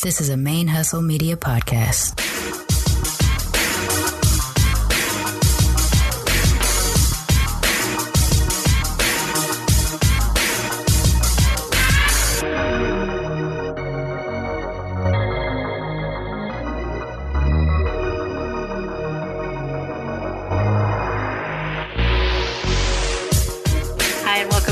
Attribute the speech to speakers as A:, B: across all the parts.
A: This is a ManeHustle Media podcast.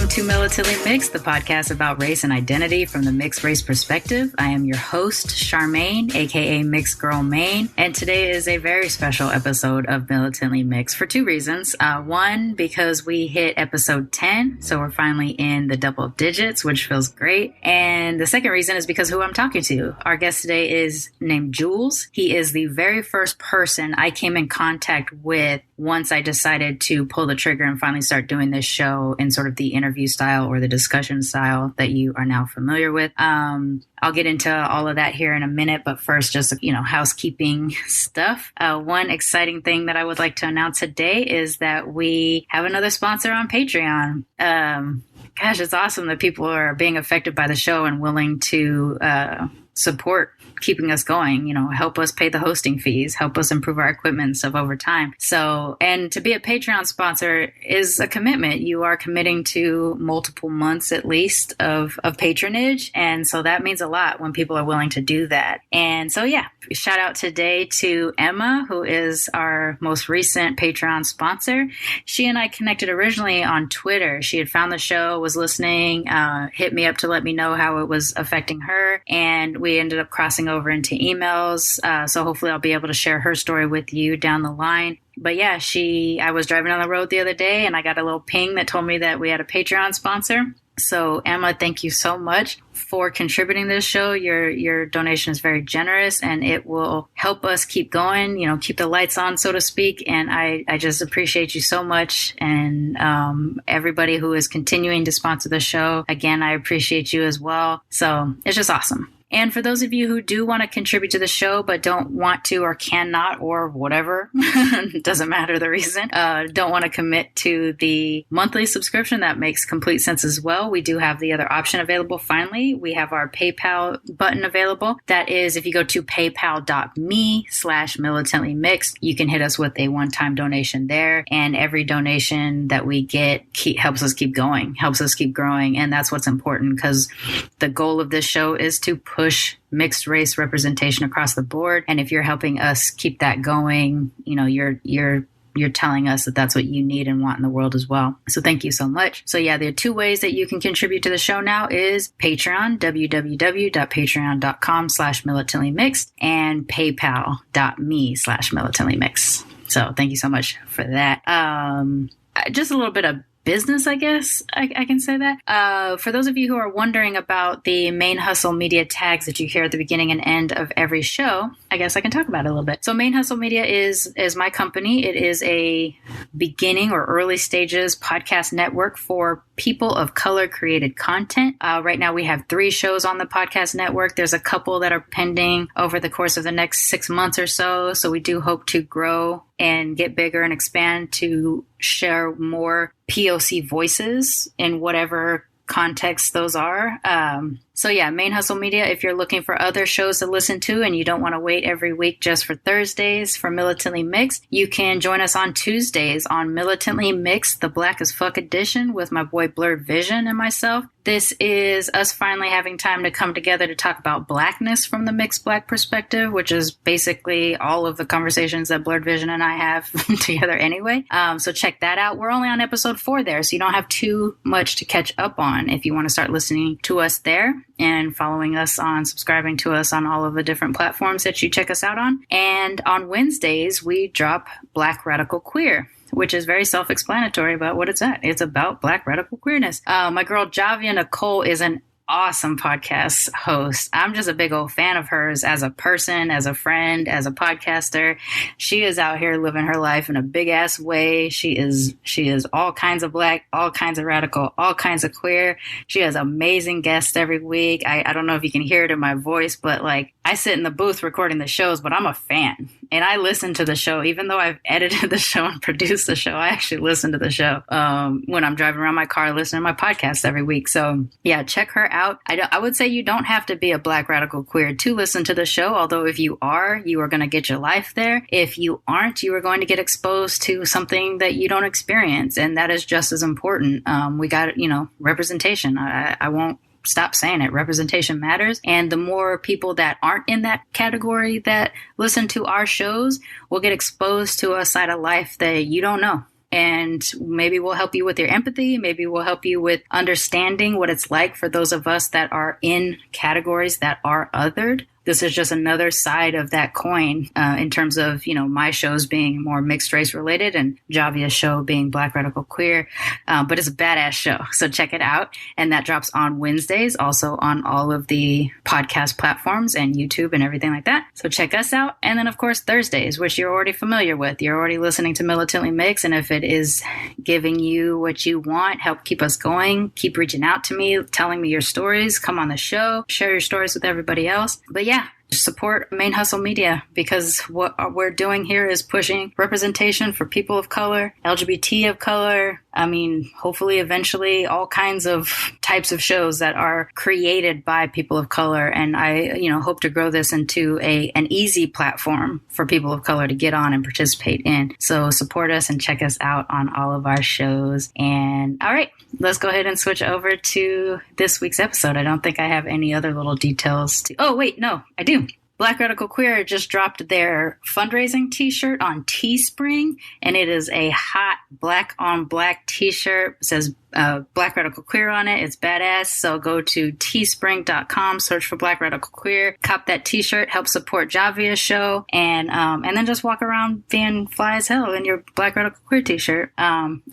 A: To Militantly Mixed, the podcast about race and identity from the mixed race perspective. I am your host, Sharmane, aka Mixed Girl Maine, and today is a very special episode of Militantly Mixed for two reasons. One, because we hit episode 10, so we're finally in the double digits, which feels great. And the second reason is because who I'm talking to. Our guest today is named Jules. He is the very first person I came in contact with once I decided to pull the trigger and finally start doing this show in sort of the interview style or the discussion style that you are now familiar with. I'll get into all of that here in a minute, but first, just, housekeeping stuff. One exciting thing that I would like to announce today is that we have another sponsor on Patreon. Gosh, it's awesome that people are being affected by the show and willing to support keeping us going, help us pay the hosting fees, help us improve our equipment and stuff over time. So, and to be a Patreon sponsor is a commitment. You are committing to multiple months at least of patronage. And so that means a lot when people are willing to do that. And so, shout out today to Emma, who is our most recent Patreon sponsor. She and I connected originally on Twitter. She had found the show, was listening, hit me up to let me know how it was affecting her. And we ended up crossing over into emails. So hopefully I'll be able to share her story with you down the line. But yeah, I was driving on the road the other day and I got a little ping that told me that we had a Patreon sponsor. So Emma, thank you so much for contributing to this show. Your donation is very generous and it will help us keep going, keep the lights on, so to speak. And I just appreciate you so much. And everybody who is continuing to sponsor the show, again, I appreciate you as well. So it's just awesome. And for those of you who do want to contribute to the show, but don't want to or cannot or whatever, doesn't matter the reason, don't want to commit to the monthly subscription, that makes complete sense as well. We do have the other option available. Finally, we have our PayPal button available. That is, if you go to paypal.me/militantlymixed, you can hit us with a one-time donation there. And every donation that we get helps us keep going, helps us keep growing. And that's what's important because the goal of this show is to push mixed race representation across the board. And if you're helping us keep that going, you're telling us that that's what you need and want in the world as well. So thank you so much. So yeah, there are two ways that you can contribute to the show now is Patreon, www.patreon.com/militantlymixed and paypal.me/militantlymixed. So thank you so much for that. Just a little bit of business, I guess I can say that. For those of you who are wondering about the ManeHustle Media tags that you hear at the beginning and end of every show, I guess I can talk about it a little bit. So ManeHustle Media is my company. It is a beginning or early stages podcast network for people of color created content. Right now we have 3 shows on the podcast network. There's a couple that are pending over the course of the next 6 months or so. So we do hope to grow and get bigger and expand to share more POC voices in whatever context those are. So yeah, ManeHustle Media, if you're looking for other shows to listen to and you don't want to wait every week just for Thursdays for Militantly Mixed, you can join us on Tuesdays on Militantly Mixed, the Black as Fuck edition with my boy Blurred Vision and myself. This is us finally having time to come together to talk about blackness from the mixed black perspective, which is basically all of the conversations that Blurred Vision and I have together anyway. So check that out. We're only on episode 4 there, so you don't have too much to catch up on if you want to start listening to us there and following us on, subscribing to us on all of the different platforms that you check us out on. And on Wednesdays, we drop Black Radical Queer, which is very self-explanatory about what it's at. It's about Black radical queerness. My girl Javia Nicole is an awesome podcast host. I'm just a big old fan of hers as a person, as a friend, as a podcaster. She is out here living her life in a big ass way. She is all kinds of black, all kinds of radical, all kinds of queer. She has amazing guests every week. I don't know if you can hear it in my voice, but like I sit in the booth recording the shows, but I'm a fan. And I listen to the show, even though I've edited the show and produced the show. I actually listen to the show when I'm driving around my car, listening to my podcast every week. So yeah, check her out. I would say you don't have to be a Black radical queer to listen to the show. Although if you are going to get your life there. If you aren't, you are going to get exposed to something that you don't experience. And that is just as important. We got, representation. I won't stop saying it. Representation matters. And the more people that aren't in that category that listen to our shows will get exposed to a side of life that you don't know. And maybe we'll help you with your empathy. Maybe we'll help you with understanding what it's like for those of us that are in categories that are othered. This is just another side of that coin in terms of, my shows being more mixed race related and Javia's show being Black radical queer. But it's a badass show. So check it out. And that drops on Wednesdays, also on all of the podcast platforms and YouTube and everything like that. So check us out. And then, of course, Thursdays, which you're already familiar with. You're already listening to Militantly Mixed. And if it is giving you what you want, help keep us going, keep reaching out to me, telling me your stories, come on the show, share your stories with everybody else. But yeah, support ManeHustle Media, because what we're doing here is pushing representation for people of color, LGBT of color. I mean, hopefully, eventually, all kinds of types of shows that are created by people of color. And I, hope to grow this into an easy platform for people of color to get on and participate in. So support us and check us out on all of our shows. And all right, let's go ahead and switch over to this week's episode. I don't think I have any other little details oh, wait, no, I do. Black Radical Queer just dropped their fundraising t-shirt on Teespring, and it is a hot black on black t-shirt. It says Black Radical Queer on it. It's badass. So go to teespring.com, search for Black Radical Queer, cop that t-shirt, help support Javia's show, and then just walk around being fly as hell in your Black Radical Queer t-shirt.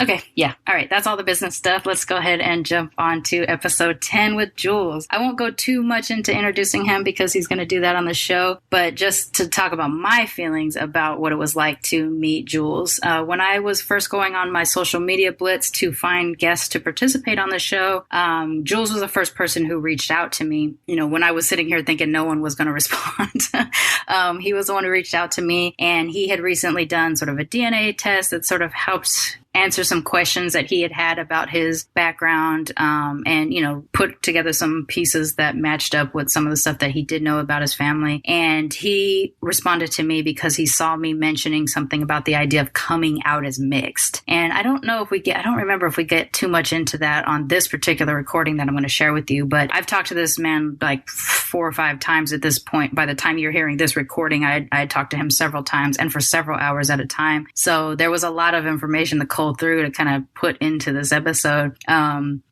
A: Okay, yeah. All right, that's all the business stuff. Let's go ahead and jump on to episode 10 with Jules. I won't go too much into introducing him because he's going to do that on the show, but just to talk about my feelings about what it was like to meet Jules. When I was first going on my social media blitz to find guests to participate on the show, Jules was the first person who reached out to me, when I was sitting here thinking no one was going to respond. He was the one who reached out to me, and he had recently done sort of a DNA test that sort of helps answer some questions that he had about his background, and, put together some pieces that matched up with some of the stuff that he did know about his family. And he responded to me because he saw me mentioning something about the idea of coming out as mixed. And I don't remember if we get too much into that on this particular recording that I'm going to share with you, but I've talked to this man like 4 or 5 times at this point. By the time you're hearing this recording, I talked to him several times and for several hours at a time. So there was a lot of information to cull through to kind of put into this episode.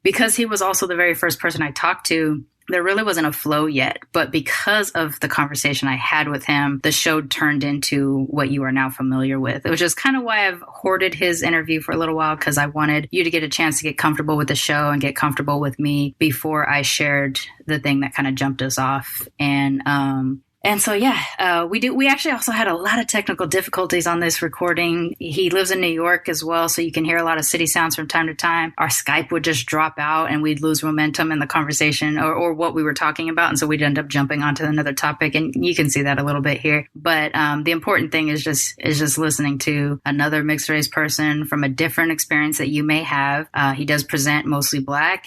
A: Because he was also the very first person I talked to, there really wasn't a flow yet, but because of the conversation I had with him, the show turned into what you are now familiar with, which is kind of why I've hoarded his interview for a little while, because I wanted you to get a chance to get comfortable with the show and get comfortable with me before I shared the thing that kind of jumped us off. And so, yeah, we actually also had a lot of technical difficulties on this recording. He lives in New York as well, so you can hear a lot of city sounds from time to time. Our Skype would just drop out and we'd lose momentum in the conversation or what we were talking about. And so we'd end up jumping onto another topic. And you can see that a little bit here. But the important thing is just listening to another mixed race person from a different experience that you may have. He does present mostly Black,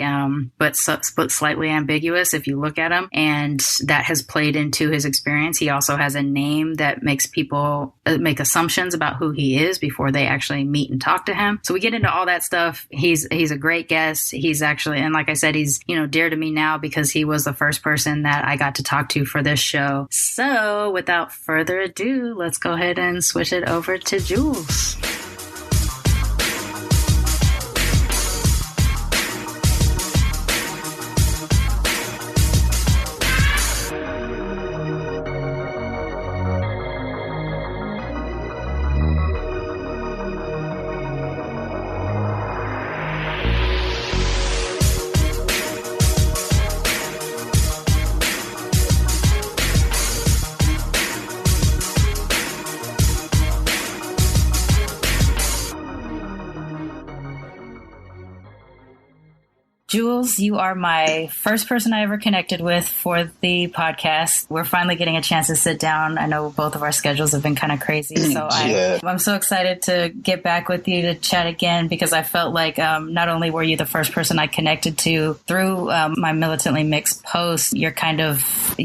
A: but slightly ambiguous if you look at him. And that has played into his experience. He also has a name that makes people make assumptions about who he is before they actually meet and talk to him. So we get into all that stuff. He's a great guest. He's actually, and like I said, he's, dear to me now because he was the first person that I got to talk to for this show. So without further ado, let's go ahead and switch it over to Jules. Jules, you are my first person I ever connected with for the podcast. We're finally getting a chance to sit down. I know both of our schedules have been kind of crazy, so I'm so excited to get back with you to chat again, because I felt like not only were you the first person I connected to through my Militantly Mixed post, you're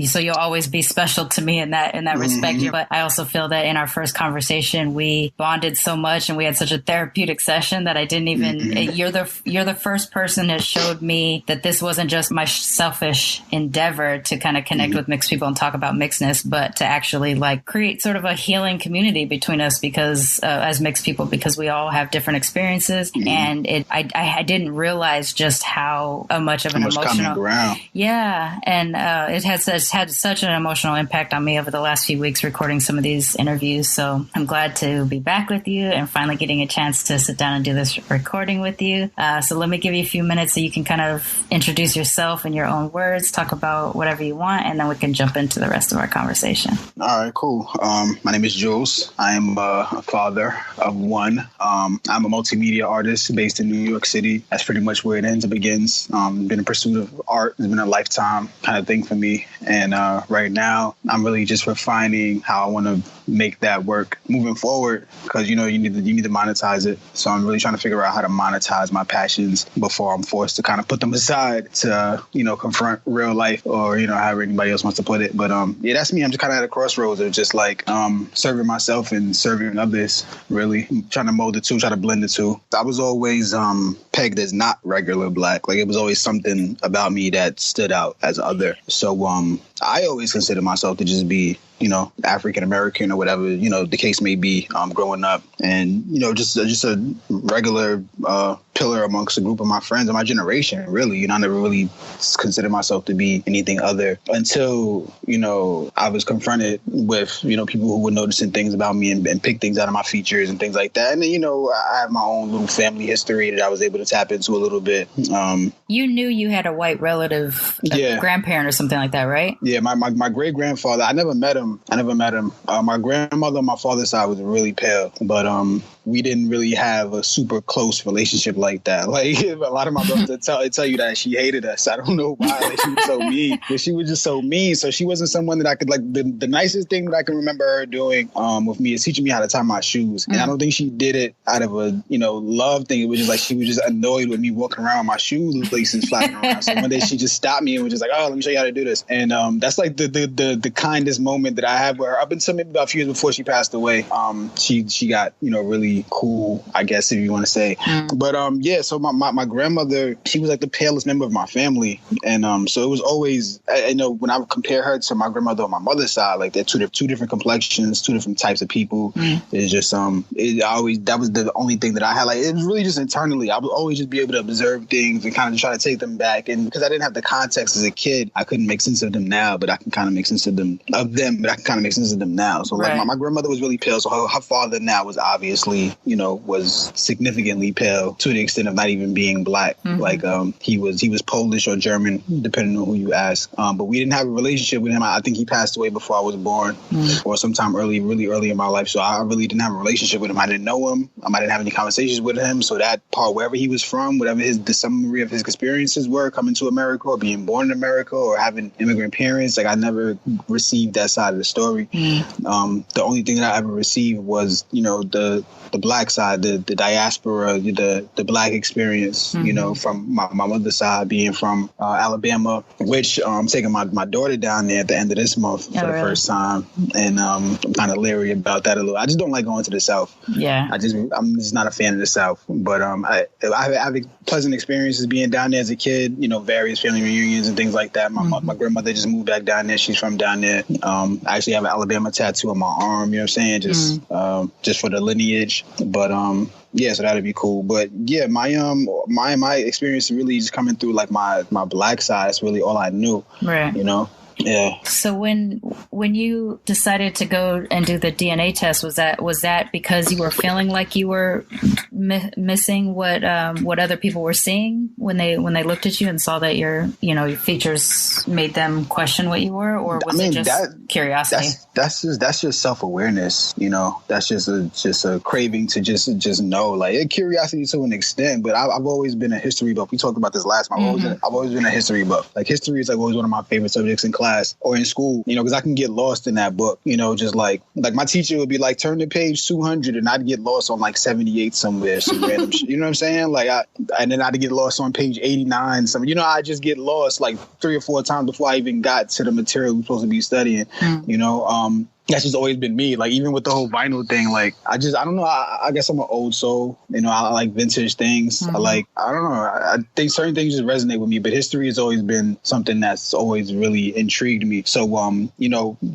A: so you'll always be special to me in that respect. But I also feel that in our first conversation, we bonded so much and we had such a therapeutic session that I didn't even. You're the first person that showed me that this wasn't just my selfish endeavor to kind of connect with mixed people and talk about mixedness, but to actually like create sort of a healing community between us, because as mixed people, because we all have different experiences. And I didn't realize just how much of an emotional ground. Yeah. And it has had such an emotional impact on me over the last few weeks recording some of these interviews. So I'm glad to be back with you and finally getting a chance to sit down and do this recording with you. So let me give you a few minutes so you can kind of introduce yourself in your own words, talk about whatever you want, and then we can jump into the rest of our conversation.
B: All right, cool. My name is Jules. I'm a father of one. I'm a multimedia artist based in New York City. That's pretty much where it ends and begins. Been in pursuit of art. It's been a lifetime kind of thing for me. And right now, I'm really just refining how I want to make that work moving forward, because you need to monetize it. So I'm really trying to figure out how to monetize my passions before I'm forced to kind of put them aside to confront real life, or however anybody else wants to put it. But yeah, that's me. I'm just kind of at a crossroads of just like serving myself and serving others, really trying to mold the two, try to blend the two. I was always pegged as not regular Black. Like it was always something about me that stood out as other. So I always consider myself to just be African American or whatever, the case may be, growing up, and, just a regular pillar amongst a group of my friends and my generation, really. I never really considered myself to be anything other until, I was confronted with, people who were noticing things about me and pick things out of my features and things like that. And then, I have my own little family history that I was able to tap into a little bit.
A: You knew you had a white relative, a grandparent or something like that, right?
B: Yeah, my great-grandfather, I never met him. My grandmother on my father's side was really pale, but we didn't really have a super close relationship like that. Like a lot of my brothers tell you that she hated us. I don't know why. Like, she was so mean, but she was just so mean. So she wasn't someone that I could like. The nicest thing that I can remember her doing with me is teaching me how to tie my shoes. And I don't think she did it out of a love thing. It was just like she was just annoyed with me walking around with my shoelaces flapping around. So one day she just stopped me and was just like, "Oh, let me show you how to do this." And that's like the kindest moment that I had with her up until maybe about a few years before she passed away. She got really cool, I guess, if you want to say. But so my grandmother, she was like the palest member of my family, and so it was always, when I would compare her to my grandmother on my mother's side, like they're two different complexions, two different types of people. It's just that was the only thing that I had. Like it was really just internally, I would always just be able to observe things and kind of try to take them back, and because I didn't have the context as a kid, I couldn't make sense of them now, but I can kind of make sense of them now. So like my grandmother was really pale, so her father now was obviously was significantly pale to the extent of not even being Black. Like he was Polish or German, depending on who you ask. But we didn't have a relationship with him. I think he passed away before I was born, or sometime really early in my life. So I really didn't have a relationship with him. I didn't know him. I didn't have any conversations with him. So that part, wherever he was from, whatever the summary of his experiences were, coming to America or being born in America or having immigrant parents, like I never received that side of the story. The only thing that I ever received was, the Black side, the diaspora, the Black experience, from my mother's side, being from Alabama, which I'm taking my daughter down there at the end of this month for the first time. And I'm kind of leery about that a little. I just don't like going to the South. Yeah. I'm just not a fan of the South. But I have pleasant experiences being down there as a kid, various family reunions and things like that. My grandmother just moved back down there. She's from down there. I actually have an Alabama tattoo on my arm, you know what I'm saying? Just for the lineage. But so that'd be cool. But yeah, my experience really just coming through like my Black side is really all I knew. Right. Yeah.
A: So when you decided to go and do the DNA test, was that because you were feeling like you were missing what other people were seeing when they looked at you and saw that your features made them question what you were, or was it just curiosity?
B: That's just self-awareness. That's just a craving to just know, like curiosity to an extent. But I've always been a history buff. We talked about this last time. I've always been a history buff. Like history is like always one of my favorite subjects in class or in school. Because I can get lost in that book. Just like my teacher would be like, turn to page 200, and I'd get lost on like 78 somewhere, some random shit. You know what I'm saying? And then I'd get lost on page 89. I just get lost like 3 or 4 times before I even got to the material we're supposed to be studying. That's just always been me. Like, even with the whole vinyl thing, like, I don't know. I guess I'm an old soul. I like vintage things. I don't know. I think certain things just resonate with me, but history has always been something that's always really intrigued me. So,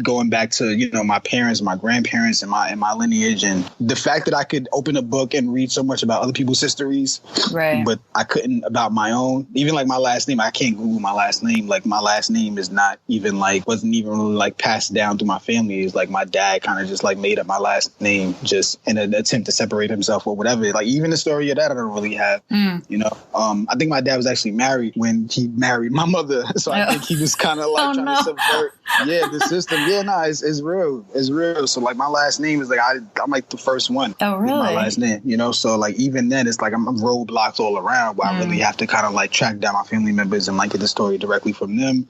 B: going back to, my parents, my grandparents, and my lineage, and the fact that I could open a book and read so much about other people's histories, right? But I couldn't about my own. Even like my last name, I can't Google my last name. Like, my last name is not even wasn't even really passed down through my family. It's like my dad kind of just made up my last name just in an attempt to separate himself or whatever. Like, even the story of that I don't really have. I think my dad was actually married when he married my mother, so I think he was kind of trying to subvert the system. It's real. It's real. So like my last name is I'm like the first one. Oh, really? With my last name, so like even then it's like I'm roadblocks all around where I really have to kind of track down my family members and get the story directly from them.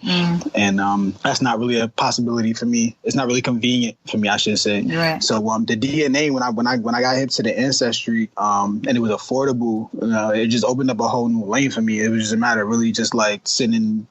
B: And that's not really a possibility for me. It's not really convenient for me, I should say. Right. So the DNA, when I got hip to the ancestry, and it was affordable, it just opened up a whole new lane for me. It was just a matter of really just sending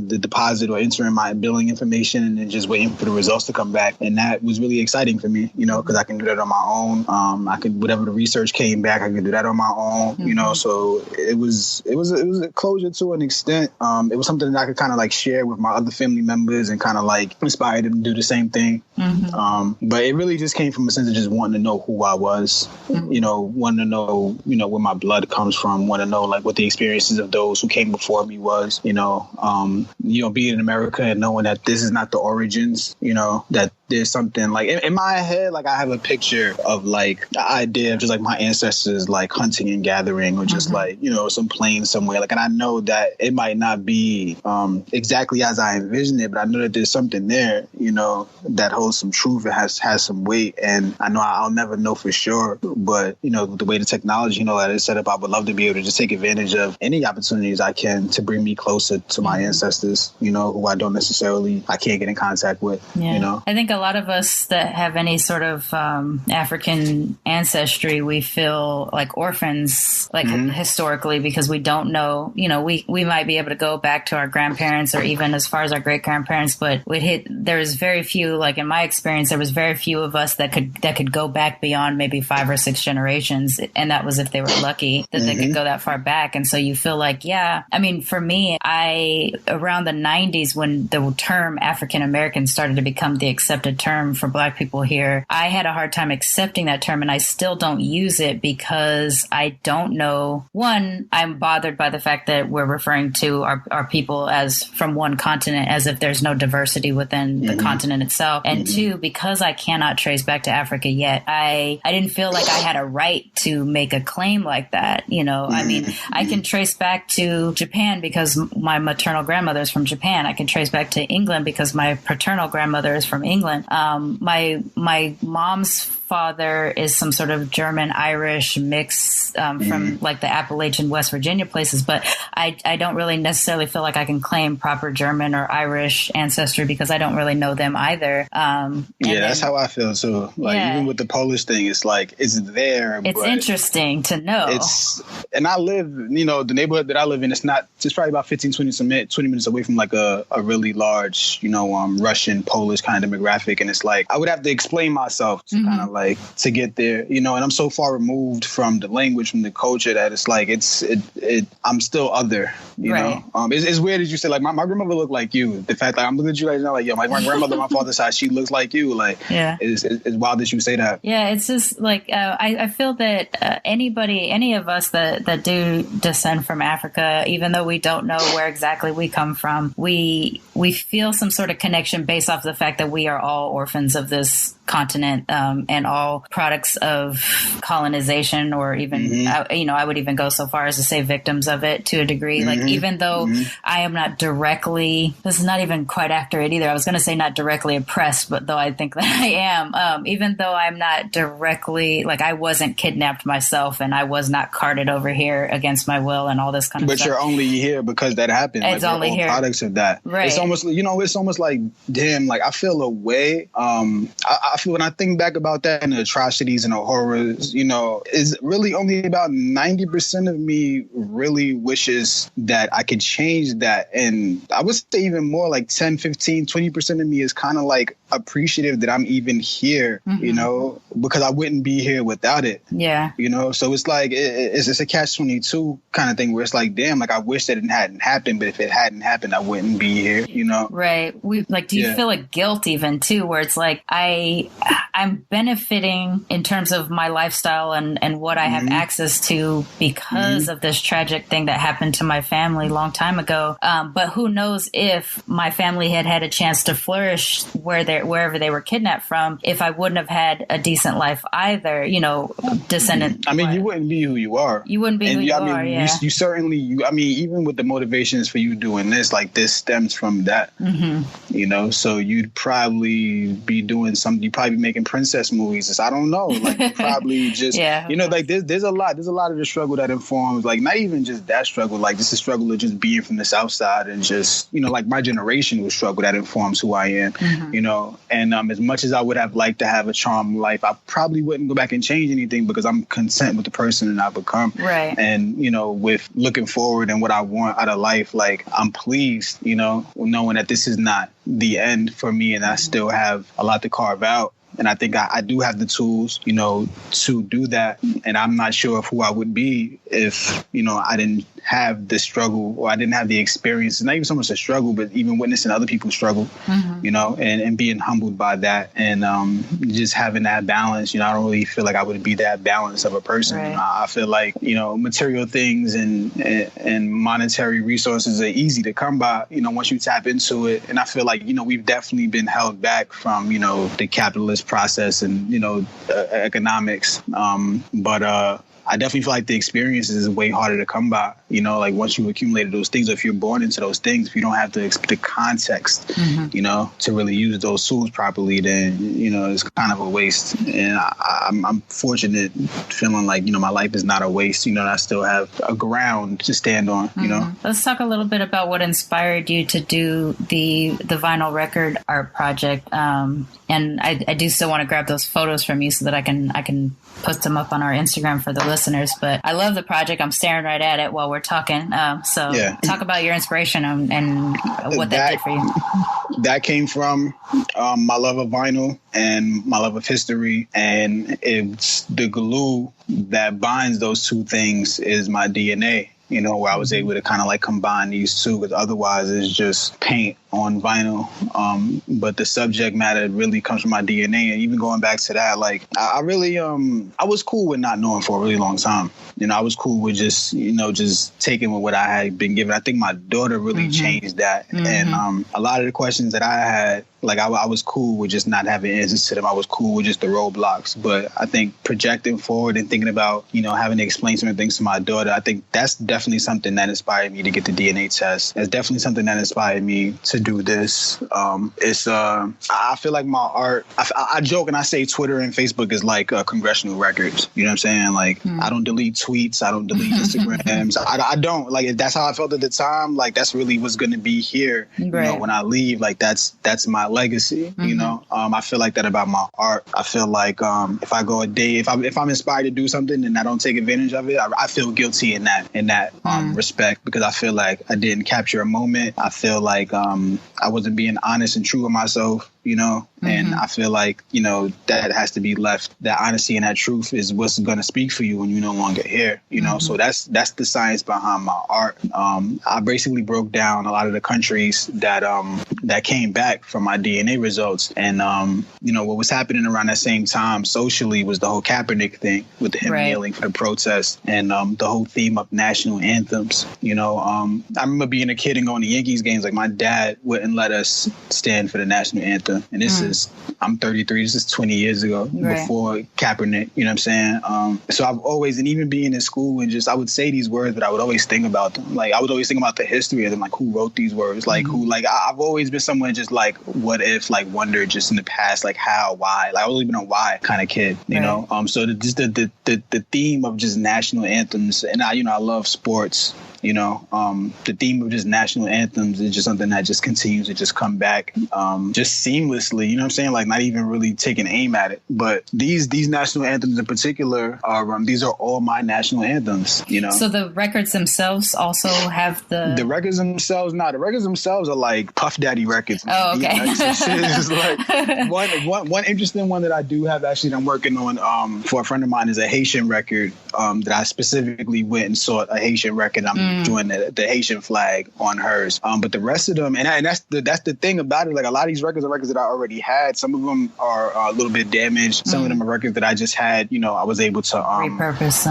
B: the deposit or entering my billing information and then just waiting for the results to come back. And that was really exciting for me, because I can do that on my own. I could, whatever the research came back, I can do that on my own, so it was a closure to an extent. It was something that I could kind of share with my other family members and kind of inspire them to do the same thing. But it really just came from a sense of just wanting to know who I was, wanting to know, where my blood comes from, want to know what the experiences of those who came before me was, being in America and knowing that this is not the origins, that there's something in my head, I have a picture of the idea of just my ancestors hunting and gathering or just some plains somewhere. And I know that it might not be exactly as I envision it, but I know that there's something there, that holds some truth. It has some weight, and I know I'll never know for sure. But the way the technology that is set up, I would love to be able to just take advantage of any opportunities I can to bring me closer to my ancestors, who I can't get in contact with.
A: I think a lot of us that have any sort of African ancestry, we feel like orphans, historically, because we don't know. We might be able to go back to our grandparents or even as far as our great grandparents, but there's very few. In my experience, there was very few of us that could go back beyond maybe 5 or 6 generations, and that was if they were lucky that they could go that far back. And so you feel for me, around the 90s when the term African American started to become the accepted term for Black people here, I had a hard time accepting that term, and I still don't use it because I don't know. One, I'm bothered by the fact that we're referring to our people as from one continent, as if there's no diversity within the continent itself. And two, because I cannot trace back to Africa yet, I didn't feel like I had a right to make a claim like that. I can trace back to Japan because my maternal grandmother is from Japan. I can trace back to England because my paternal grandmother is from England. My mom's father is some sort of German-Irish mix from the Appalachian West Virginia places, but I don't really necessarily feel like I can claim proper German or Irish ancestry because I don't really know them either.
B: That's how I feel too. Even with the Polish thing, it's it's there.
A: It's interesting to know.
B: And I live, the neighborhood that I live in, it's probably about 20 minutes away from a really large, Russian, Polish kind of demographic. And it's I would have to explain myself to kind of to get there, and I'm so far removed from the language, from the culture that it's I'm still other, you know. It's weird as you say, my grandmother looked like you. The fact I'm looking at you guys now, my grandmother, my father's side, she looks like you. It's wild that you say that. Yeah, it's just I feel that any of us that do descend from Africa, even though we don't know where exactly we come from, we feel some sort of connection based off the fact that we are all orphans of this
A: continent, and all products of colonization, or even, I would even go so far as to say victims of it to a degree. Like, even though I am not directly, this is not even quite accurate either. I was going to say not directly oppressed, but though I think that I am, even though I'm not directly, like, I wasn't kidnapped myself and I was not carted over here against my will and all this kind of stuff.
B: But you're only here because that happened.
A: It's
B: like,
A: only here.
B: Products of that.
A: Right.
B: It's almost, it's almost like, damn, like, I feel a way. I feel when I think back about that and the atrocities and the horrors, is really only about 90% of me really wishes that I could change that. And I would say even more, like 10, 15, 20% of me is kind of like appreciative that I'm even here, because I wouldn't be here without it.
A: Yeah.
B: So it's like, it's a catch-22 kind of thing where it's like, damn, like, I wish that it hadn't happened, but if it hadn't happened, I wouldn't be here,
A: Right. Do you feel like guilt even too, where it's like, I'm benefiting in terms of my lifestyle and what I have access to because of this tragic thing that happened to my family a long time ago. But who knows if my family had a chance to flourish wherever they were kidnapped from, if I wouldn't have had a decent life either, descendant.
B: I mean, you wouldn't be who you are.
A: You wouldn't be who you are, yeah.
B: You certainly, even with the motivations for you doing this, like, this stems from that, so you'd probably be doing something, you'd probably be making princess movies. I don't know, like, probably just, like, there's a lot of the struggle that informs, like, not even just that struggle, like, just the struggle of just being from the South Side and just, like, my generation was struggle that informs who I am, and as much as I would have liked to have a charmed life, I probably wouldn't go back and change anything because I'm content with the person that I've become.
A: Right.
B: And, with looking forward and what I want out of life, like, I'm pleased, knowing that this is not the end for me and I still have a lot to carve out. And I think I do have the tools, to do that. And I'm not sure of who I would be if, I didn't have the struggle or I didn't have the experience. It's not even so much a struggle, but even witnessing other people struggle, and being humbled by that and just having that balance. I don't really feel like I would be that balanced of a person.
A: Right.
B: I feel like, material things and monetary resources are easy to come by, once you tap into it. And I feel like, we've definitely been held back from, the capitalist process and, economics. But I definitely feel like the experiences is way harder to come by. Like, once you've accumulated those things, or if you're born into those things, if you don't have the context, to really use those tools properly, then, it's kind of a waste. And I'm fortunate feeling like, my life is not a waste, and I still have a ground to stand on,
A: Let's talk a little bit about what inspired you to do the vinyl record art project. And I do still want to grab those photos from you so that I can put them up on our Instagram for the listeners. But I love the project. I'm staring right at it while we're talking. Talk about your inspiration and what that did for you.
B: That came from my love of vinyl and my love of history. And it's the glue that binds those two things is my DNA. Where I was able to kind of like combine these two, because otherwise it's just paint on vinyl. But the subject matter really comes from my DNA. And even going back to that, like, I really, I was cool with not knowing for a really long time. I was cool with just, just taking with what I had been given. I think my daughter really changed that. And a lot of the questions that I had, like, I was cool with just not having answers to them. I was cool with just the roadblocks. But I think projecting forward and thinking about, having to explain some things to my daughter, I think that's definitely something that inspired me to get the DNA test. It's definitely something that inspired me to do this. I feel like my art, I joke and I say Twitter and Facebook is like congressional records. You know what I'm saying? Like, I don't delete tweets. I don't delete Instagrams. I don't. Like, if that's how I felt at the time, like, that's really what's going to be here. Right. When I leave, like, that's my legacy. I feel like that about my art. I feel like if I go a day, if I'm inspired to do something and I don't take advantage of it, I feel guilty in that respect, because I feel like I didn't capture a moment. I feel like I wasn't being honest and true with myself. And I feel like, that has to be left. That honesty and that truth is what's going to speak for you when you're no longer here, So that's the science behind my art. I basically broke down a lot of the countries that came back from my DNA results. And, what was happening around that same time socially was the whole Kaepernick thing with him kneeling for the protest and the whole theme of national anthems. I remember being a kid and going to Yankees games. Like, my dad wouldn't let us stand for the national anthem. And I'm 33. This is 20 years ago before Kaepernick. You know what I'm saying? So I've always, and even being in school and I would say these words, but I would always think about them. Like, I would always think about the history of them, like who wrote these words, like I've always been someone just like, what if, like, wondered just in the past, like how, why, like I've always been a why kind of kid, you know? So the theme of just national anthems, and I love sports. The theme of just national anthems is just something that just continues to just come back just seamlessly, you know what I'm saying? Like, not even really taking aim at it. But these national anthems in particular these are all my national anthems, So
A: the records themselves also have
B: the records themselves, the records themselves are like Puff Daddy records.
A: Oh, okay.
B: Like, one interesting one that I do have actually that I'm working on for a friend of mine is a Haitian record that I specifically went and sought a Haitian record. I'm doing the Haitian flag on hers. But the rest of them, and that's the thing about it. Like, a lot of these records are records that I already had. Some of them are a little bit damaged. Some of them are records that I just had. I was able to
A: repurpose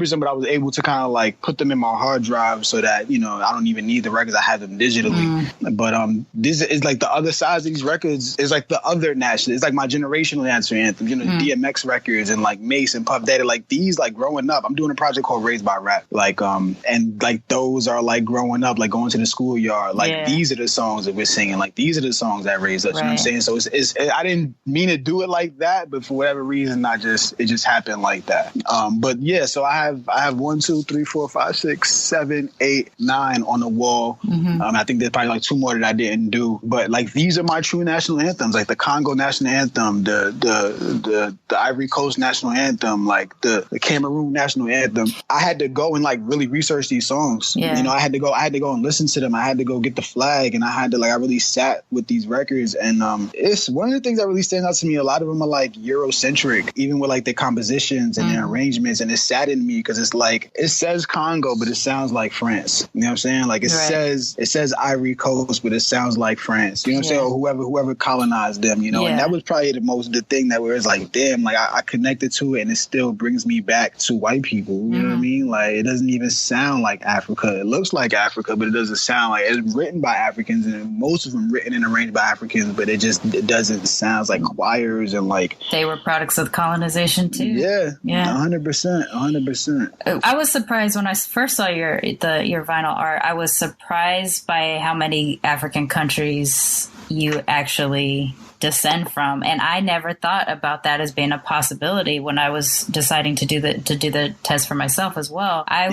A: them.
B: But I was able to kind of like put them in my hard drive so that I don't even need the records. I have them digitally. But this is like the other sides of these records is like the other national. It's like my generational national anthems. The DMX records and like Mace and Puff Daddy. Like, these, like, growing up, I'm doing a project called Raised by Rap. Like and like those are like growing up, like going to the schoolyard. Like, these are the songs that we're singing. Like, these are the songs that raised us. You know what I'm saying? So it's I didn't mean to do it like that, but for whatever reason, it just happened like that. But yeah, so I have 1, 2, 3, 4, 5, 6, 7, 8, 9 on the wall. I think there's probably like 2 more that I didn't do. But like, these are my true national anthems. Like the Congo national anthem, the Ivory Coast national anthem, like the Cameroon national anthem. I had to go and like really research these songs. I had to go and listen to them. I had to go get the flag, and I really sat with these records. And it's one of the things that really stands out to me. A lot of them are like Eurocentric, even with like the compositions and their arrangements. And it saddened me because it's like, it says Congo, but it sounds like France. You know what I'm saying? Like, it says Ivory Coast, but it sounds like France. You know what I'm saying? Or whoever colonized them, And that was probably the thing that where it's like, damn, like I connected to it, and it still brings me back to white people. You know what I mean? Like, it doesn't even sound like Africa. It looks like Africa, but it doesn't sound like it's written by Africans, and most of them written and arranged by Africans, but it doesn't sound like choirs and like
A: they were products of colonization too.
B: Yeah. 100%.
A: I was surprised when I first saw your vinyl art. I was surprised by how many African countries you actually descend from, and I never thought about that as being a possibility when I was deciding to do the test for myself as well. I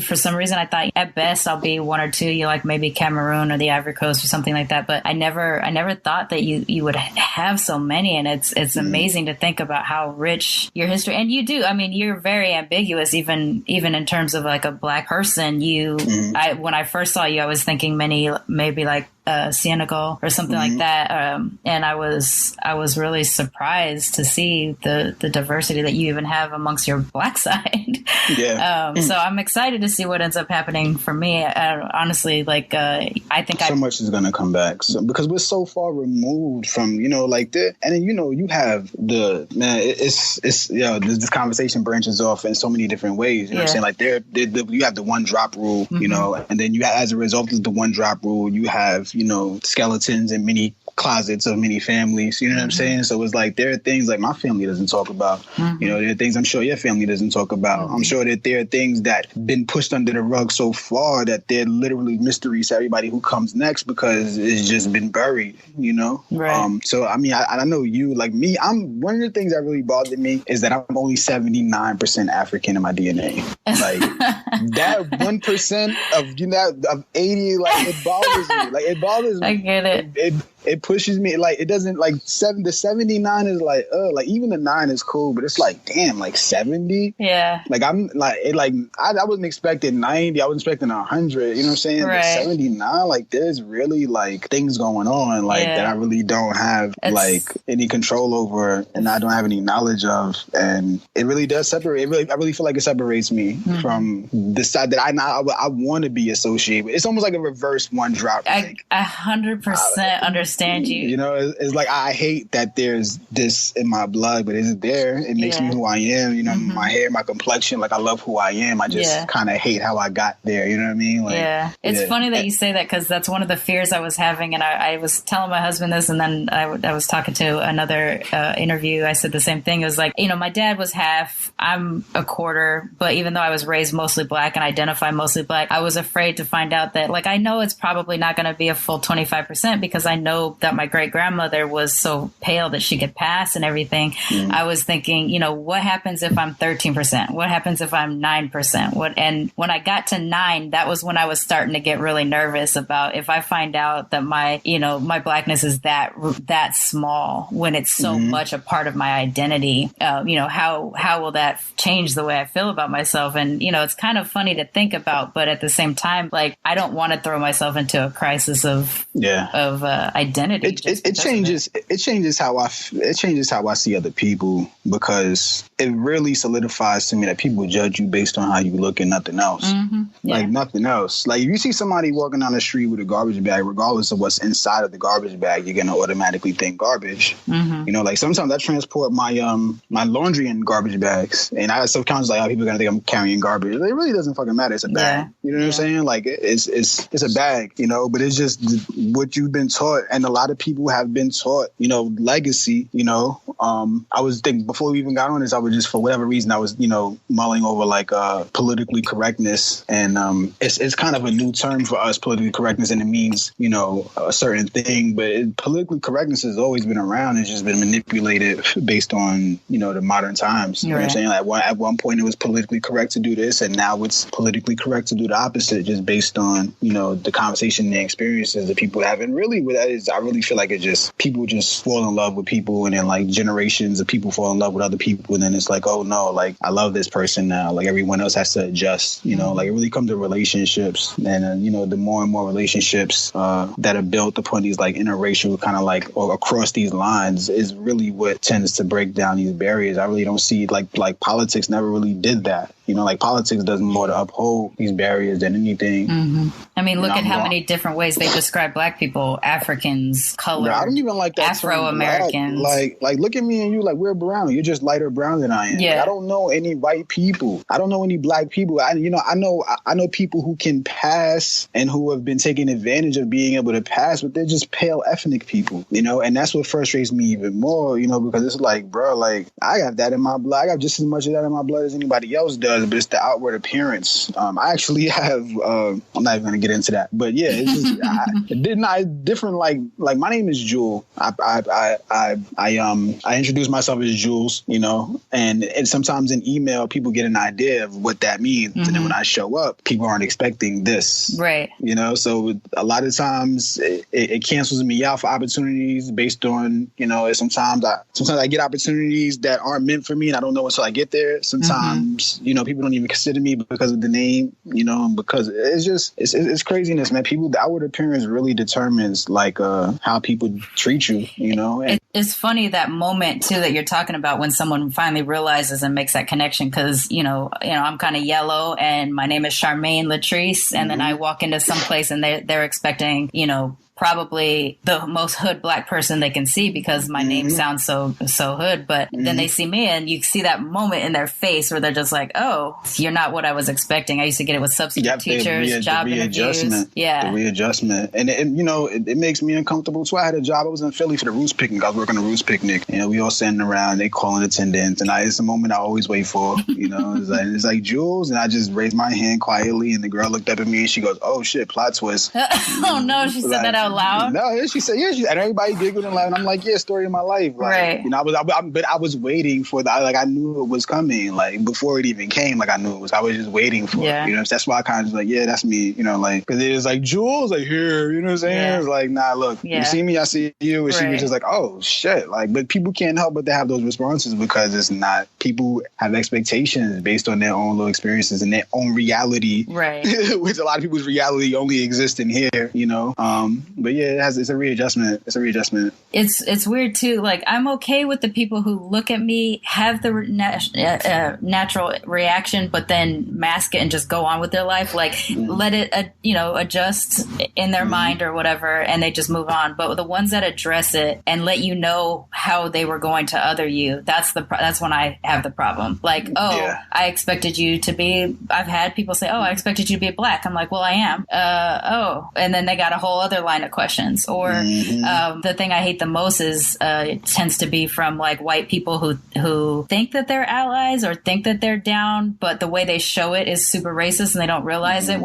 A: for some reason I thought at best I'll be 1 or 2, like maybe Cameroon or the Ivory Coast or something like that. But I never thought that you would have so many, and it's amazing to think about how rich your history. And you do. I mean, you're very ambiguous, even in terms of like a Black person. When I first saw you, I was thinking maybe like Senegal or something like that, and I was really surprised to see the diversity that you even have amongst your Black side. So I'm excited to see what ends up happening for me. Honestly, like I think
B: so much is gonna come back because we're so far removed from like that, and then you have this conversation branches off in so many different ways. You know what I'm saying? Like you have the one drop rule, and then as a result of the one drop rule, you have skeletons in many closets of many families. You know what I'm saying? So it's like there are things like my family doesn't talk about. There are things I'm sure your family doesn't talk about. I'm sure that there are things that been pushed under the rug so far that they're literally mysteries to everybody who comes next because it's just been buried.
A: Right.
B: So I mean, I know you like me. I'm one of the things that really bothered me is that I'm only 79% African in my DNA. Like that 1% of 80, like it bothers me. Like it bothers me.
A: I get it.
B: It pushes me, like it doesn't, like the 79 is like even the 9 is cool, but it's like damn, like 70.
A: Yeah.
B: Like I'm like it, like I wasn't expecting 90. I was expecting 100. You know what I'm saying?
A: Right.
B: But 79, like there's really like things going on like that I really don't have like any control over, and I don't have any knowledge of, and it really does separate. I really feel like it separates me from the side that I want to be associated with. It's almost like a reverse one drop.
A: I 100% understand understand you.
B: You know, it's like I hate that there's this in my blood, but it's there. It makes me who I am. You know, my hair, my complexion. Like I love who I am. I just kind of hate how I got there. You know what I mean? Like,
A: it's funny that you say that because that's one of the fears I was having, and I was telling my husband this, and then I was talking to another interview. I said the same thing. It was like, you know, my dad was half. I'm a quarter, but even though I was raised mostly black and identify mostly black, I was afraid to find out that, like, I know it's probably not going to be a full 25% because I know that my great grandmother was so pale that she could pass and everything. I was thinking, you know, what happens if I'm 13%? What happens if I'm 9%? And when I got to 9, that was when I was starting to get really nervous about if I find out that my blackness is that small when it's so much a part of my identity. You know, how will that change the way I feel about myself? And, you know, it's kind of funny to think about, but at the same time, like, I don't want to throw myself into a crisis of identity.
B: It changes how I see other people, because it really solidifies to me that people judge you based on how you look and nothing else. Like nothing else. Like if you see somebody walking down the street with a garbage bag, regardless of what's inside of the garbage bag, you're gonna automatically think garbage. You know, like sometimes I transport my my laundry in garbage bags, and I subconsciously like, how people are gonna think I'm carrying garbage. It really doesn't fucking matter. It's a bag. You know what I'm saying? Like it's a bag, you know, but it's just what you've been taught, and a lot of people have been taught, you know, legacy, you know. I was thinking before we even got on this, I was just, for whatever reason, I was, you know, mulling over like politically correctness, and it's kind of a new term for us, politically correctness, and it means, you know, a certain thing, but politically correctness has always been around. It's just been manipulated based on, you know, the modern times. You know what I'm saying? Like at one point it was politically correct to do this, and now it's politically correct to do the opposite, just based on, you know, the conversation and the experiences that people have. And really what that is, I really feel like it just, people just fall in love with people, and then like generations of people fall in love with other people, and then it's like, oh no, like I love this person now, like everyone else has to adjust, you know. Like it really comes to relationships, and you know, the more and more relationships that are built upon these like interracial kind of like, or across these lines, is really what tends to break down these barriers. I really don't see like politics never really did that. You know, like politics does more to uphold these barriers than anything.
A: I mean, look at how many different ways they describe black people: Africans, colored,
B: I don't even like that
A: Afro-Americans.
B: Like look at me and you, like we're brown. You're just lighter brown than I am. Like, I don't know any white people. I don't know any black people. I know people who can pass and who have been taking advantage of being able to pass, but they're just pale ethnic people, you know, and that's what frustrates me even more, you know, because it's like, bro, like I got that in my blood. I got just as much of that in my blood as anybody else does, but it's the outward appearance. I actually have, I'm not even going to get into that, but yeah, it's just, different. Like my name is Jewel. I introduce myself as Jules, you know, and sometimes in email, people get an idea of what that means. And then when I show up, people aren't expecting this. Right. You know, so a lot of times it cancels me out for opportunities based on, you know, sometimes I get opportunities that aren't meant for me, and I don't know until I get there. Sometimes, you know, people don't even consider me because of the name, you know, and because it's just, it's craziness, man. People, the outward appearance really determines like how people treat you, you know. And
A: it's funny, that moment too that you're talking about, when someone finally realizes and makes that connection, because you know I'm kind of yellow and my name is Sharmane Latrice, and then I walk into some place and they're expecting, you know, probably the most hood black person they can see because my name sounds so hood. But then they see me and you see that moment in their face where they're just like, oh, you're not what I was expecting. I used to get it with substitute teachers, job interviews. The readjustment.
B: And you know, it makes me uncomfortable too. I had a job. I was in Philly for the Roots Picnic. I was working the Roots Picnic. You know, we all standing around, they calling attendance. And it's a moment I always wait for. You know, it's like Jules. And I just raised my hand quietly. And the girl looked up at me and she goes, oh shit, plot twist.
A: Oh no, she said that out loud?
B: No, yeah, she said, and everybody giggled and laughed. And I'm like, yeah, story of my life. Like, right. You know, but I was waiting for I knew it was coming. Like, before it even came, like, I knew it was. I was just waiting for it. You know, that's why I kind of was like, yeah, that's me. You know, like, because it was like, Jules, like, here, you know what I'm saying? Yeah. It was like, nah, look, you see me, I see you. And she was just like, oh, shit. Like, but people can't help but to have those responses because it's not, people have expectations based on their own little experiences and their own reality. Right. Which a lot of people's reality only exists in here, you know? But yeah, it's a readjustment.
A: It's weird too. Like, I'm okay with the people who look at me, have the natural reaction, but then mask it and just go on with their life. Like, let it, adjust in their mind or whatever, and they just move on. But the ones that address it and let you know how they were going to other you, that's when I have the problem. Like, I expected you to be. I've had people say, I expected you to be black. I'm like, well, I am. And then they got a whole other line of questions. Or the thing I hate the most is it tends to be from like white people who think that they're allies or think that they're down, but the way they show it is super racist and they don't realize it.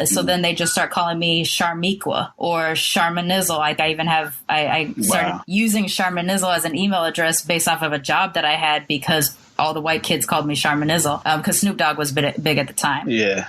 A: So then they just start calling me Sharmiqua or Sharmanizzle. Like, I started using Sharmanizzle as an email address based off of a job that I had because all the white kids called me Sharmanizzle because Snoop Dogg was big at the time.
B: Yeah.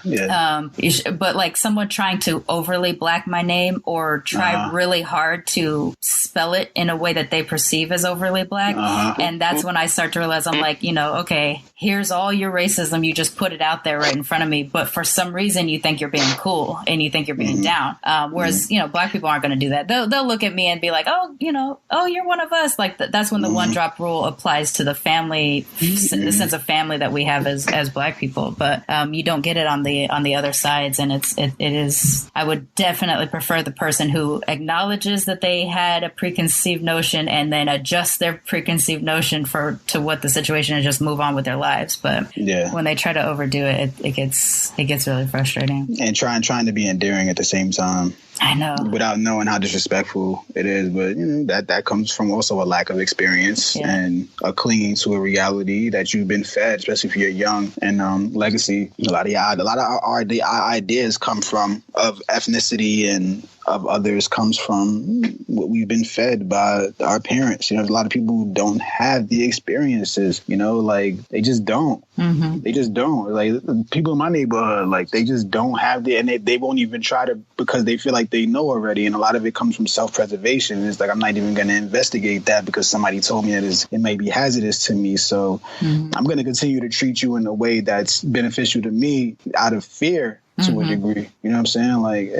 A: But like someone trying to overly black my name or try really hard to spell it in a way that they perceive as overly black. And that's when I start to realize I'm like, okay, here's all your racism. You just put it out there right in front of me. But for some reason, you think you're being cool and you think you're being down. Whereas, black people aren't going to do that. They'll look at me and be like, you're one of us. Like that's when the one drop rule applies to the family, the sense of family that we have as black people. But you don't get it on the other sides. And it is, I would definitely prefer the person who acknowledges that they had a preconceived notion and then adjusts their preconceived notion to what the situation is, just move on with their lives. But when they try to overdo it, it gets really frustrating.
B: And trying to be endearing at the same time.
A: I know.
B: Without knowing how disrespectful it is. But, that comes from also a lack of experience and a clinging to a reality that you've been fed, especially if you're young. And legacy, a lot of our ideas come from of ethnicity and of others comes from what we've been fed by our parents. A lot of people who don't have the experiences, like they just don't. They just don't. Like people in my neighborhood, like they just don't have and they won't even try to because they feel like they know already. And a lot of it comes from self-preservation. It's like, I'm not even going to investigate that because somebody told me that it may be hazardous to me. So I'm going to continue to treat you in a way that's beneficial to me out of fear. To a degree, you know what I'm saying? Like,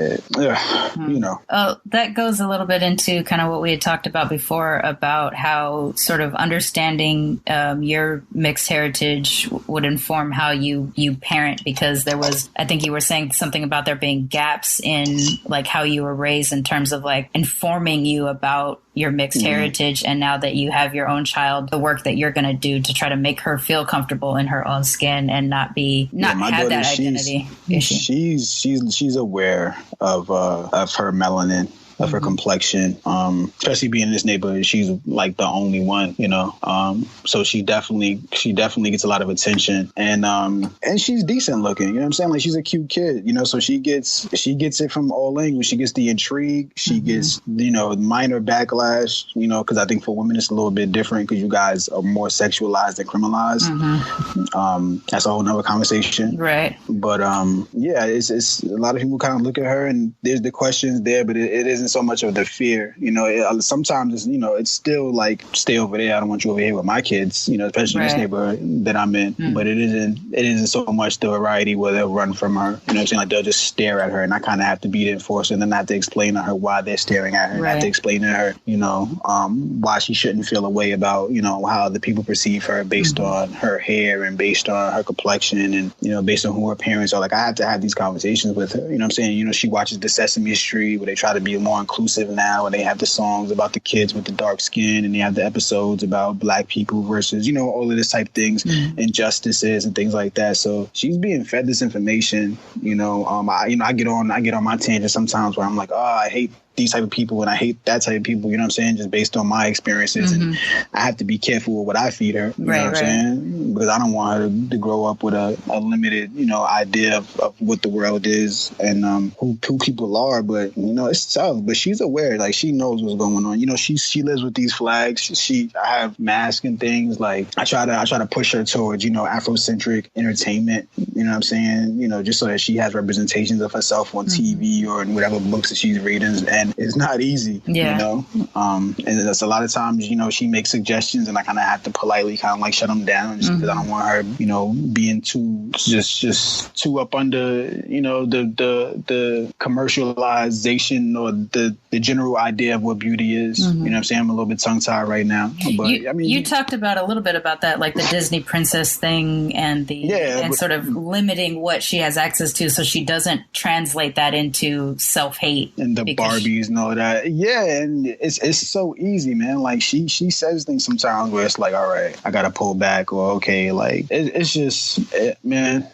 A: that goes a little bit into kind of what we had talked about before about how sort of understanding your mixed heritage would inform how you parent, because there was, I think you were saying something about there being gaps in like how you were raised in terms of like informing you about your mixed heritage. And now that you have your own child, the work that you're going to do to try to make her feel comfortable in her own skin and not have that identity issue.
B: She's aware of her melanin, of her complexion, especially being in this neighborhood. She's like the only one, so she definitely gets a lot of attention, and she's decent looking, you know what I'm saying? Like she's a cute kid, so she gets it from all angles. She gets the intrigue, she gets, minor backlash, because I think for women it's a little bit different because you guys are more sexualized and criminalized. That's a whole nother conversation.
A: Right.
B: But it's a lot of people kind of look at her and there's the questions there, but it isn't so much of the fear, sometimes it's, it's still like, stay over there. I don't want you over here with my kids, especially in this neighborhood that I'm in. But it isn't so much the variety where they'll run from her. You know what I'm saying? Like they'll just stare at her and I kind of have to be the enforcer and then I have to explain to her why they're staring at her. And I have to explain to her, why she shouldn't feel a way about, how the people perceive her based on her hair and based on her complexion and, based on who her parents are. Like I have to have these conversations with her. You know what I'm saying? She watches the Sesame Street where they try to be more inclusive now, and they have the songs about the kids with the dark skin, and they have the episodes about black people versus, all of this type of things, injustices and things like that. So she's being fed this information. I get on my tangent sometimes where I'm like, I hate these type of people and I hate that type of people, you know what I'm saying, just based on my experiences. And I have to be careful with what I feed her, you know what I'm saying, because I don't want her to grow up with a limited, idea of what the world is and who people are. But, it's tough. But she's aware, like she knows what's going on. She lives with these flags. I have masks and things. Like I try to push her towards, Afrocentric entertainment, you know what I'm saying, just so that she has representations of herself on TV or in whatever books that she's reading. And and it's not easy, you know? And that's a lot of times, you know, she makes suggestions and I kind of have to politely kind of like shut them down just because I don't want her, you know, being too, just too up under, you know, the commercialization or the general idea of what beauty is. You know what I'm saying? I'm a little bit tongue-tied right now. But I mean,
A: you talked about a little bit about that, like the Disney princess thing and sort of limiting what she has access to so she doesn't translate that into self-hate.
B: And the Barbies and all that. Yeah, and it's so easy, man. Like she says things sometimes where it's like, all right, I gotta pull back, or okay, like it's just, man.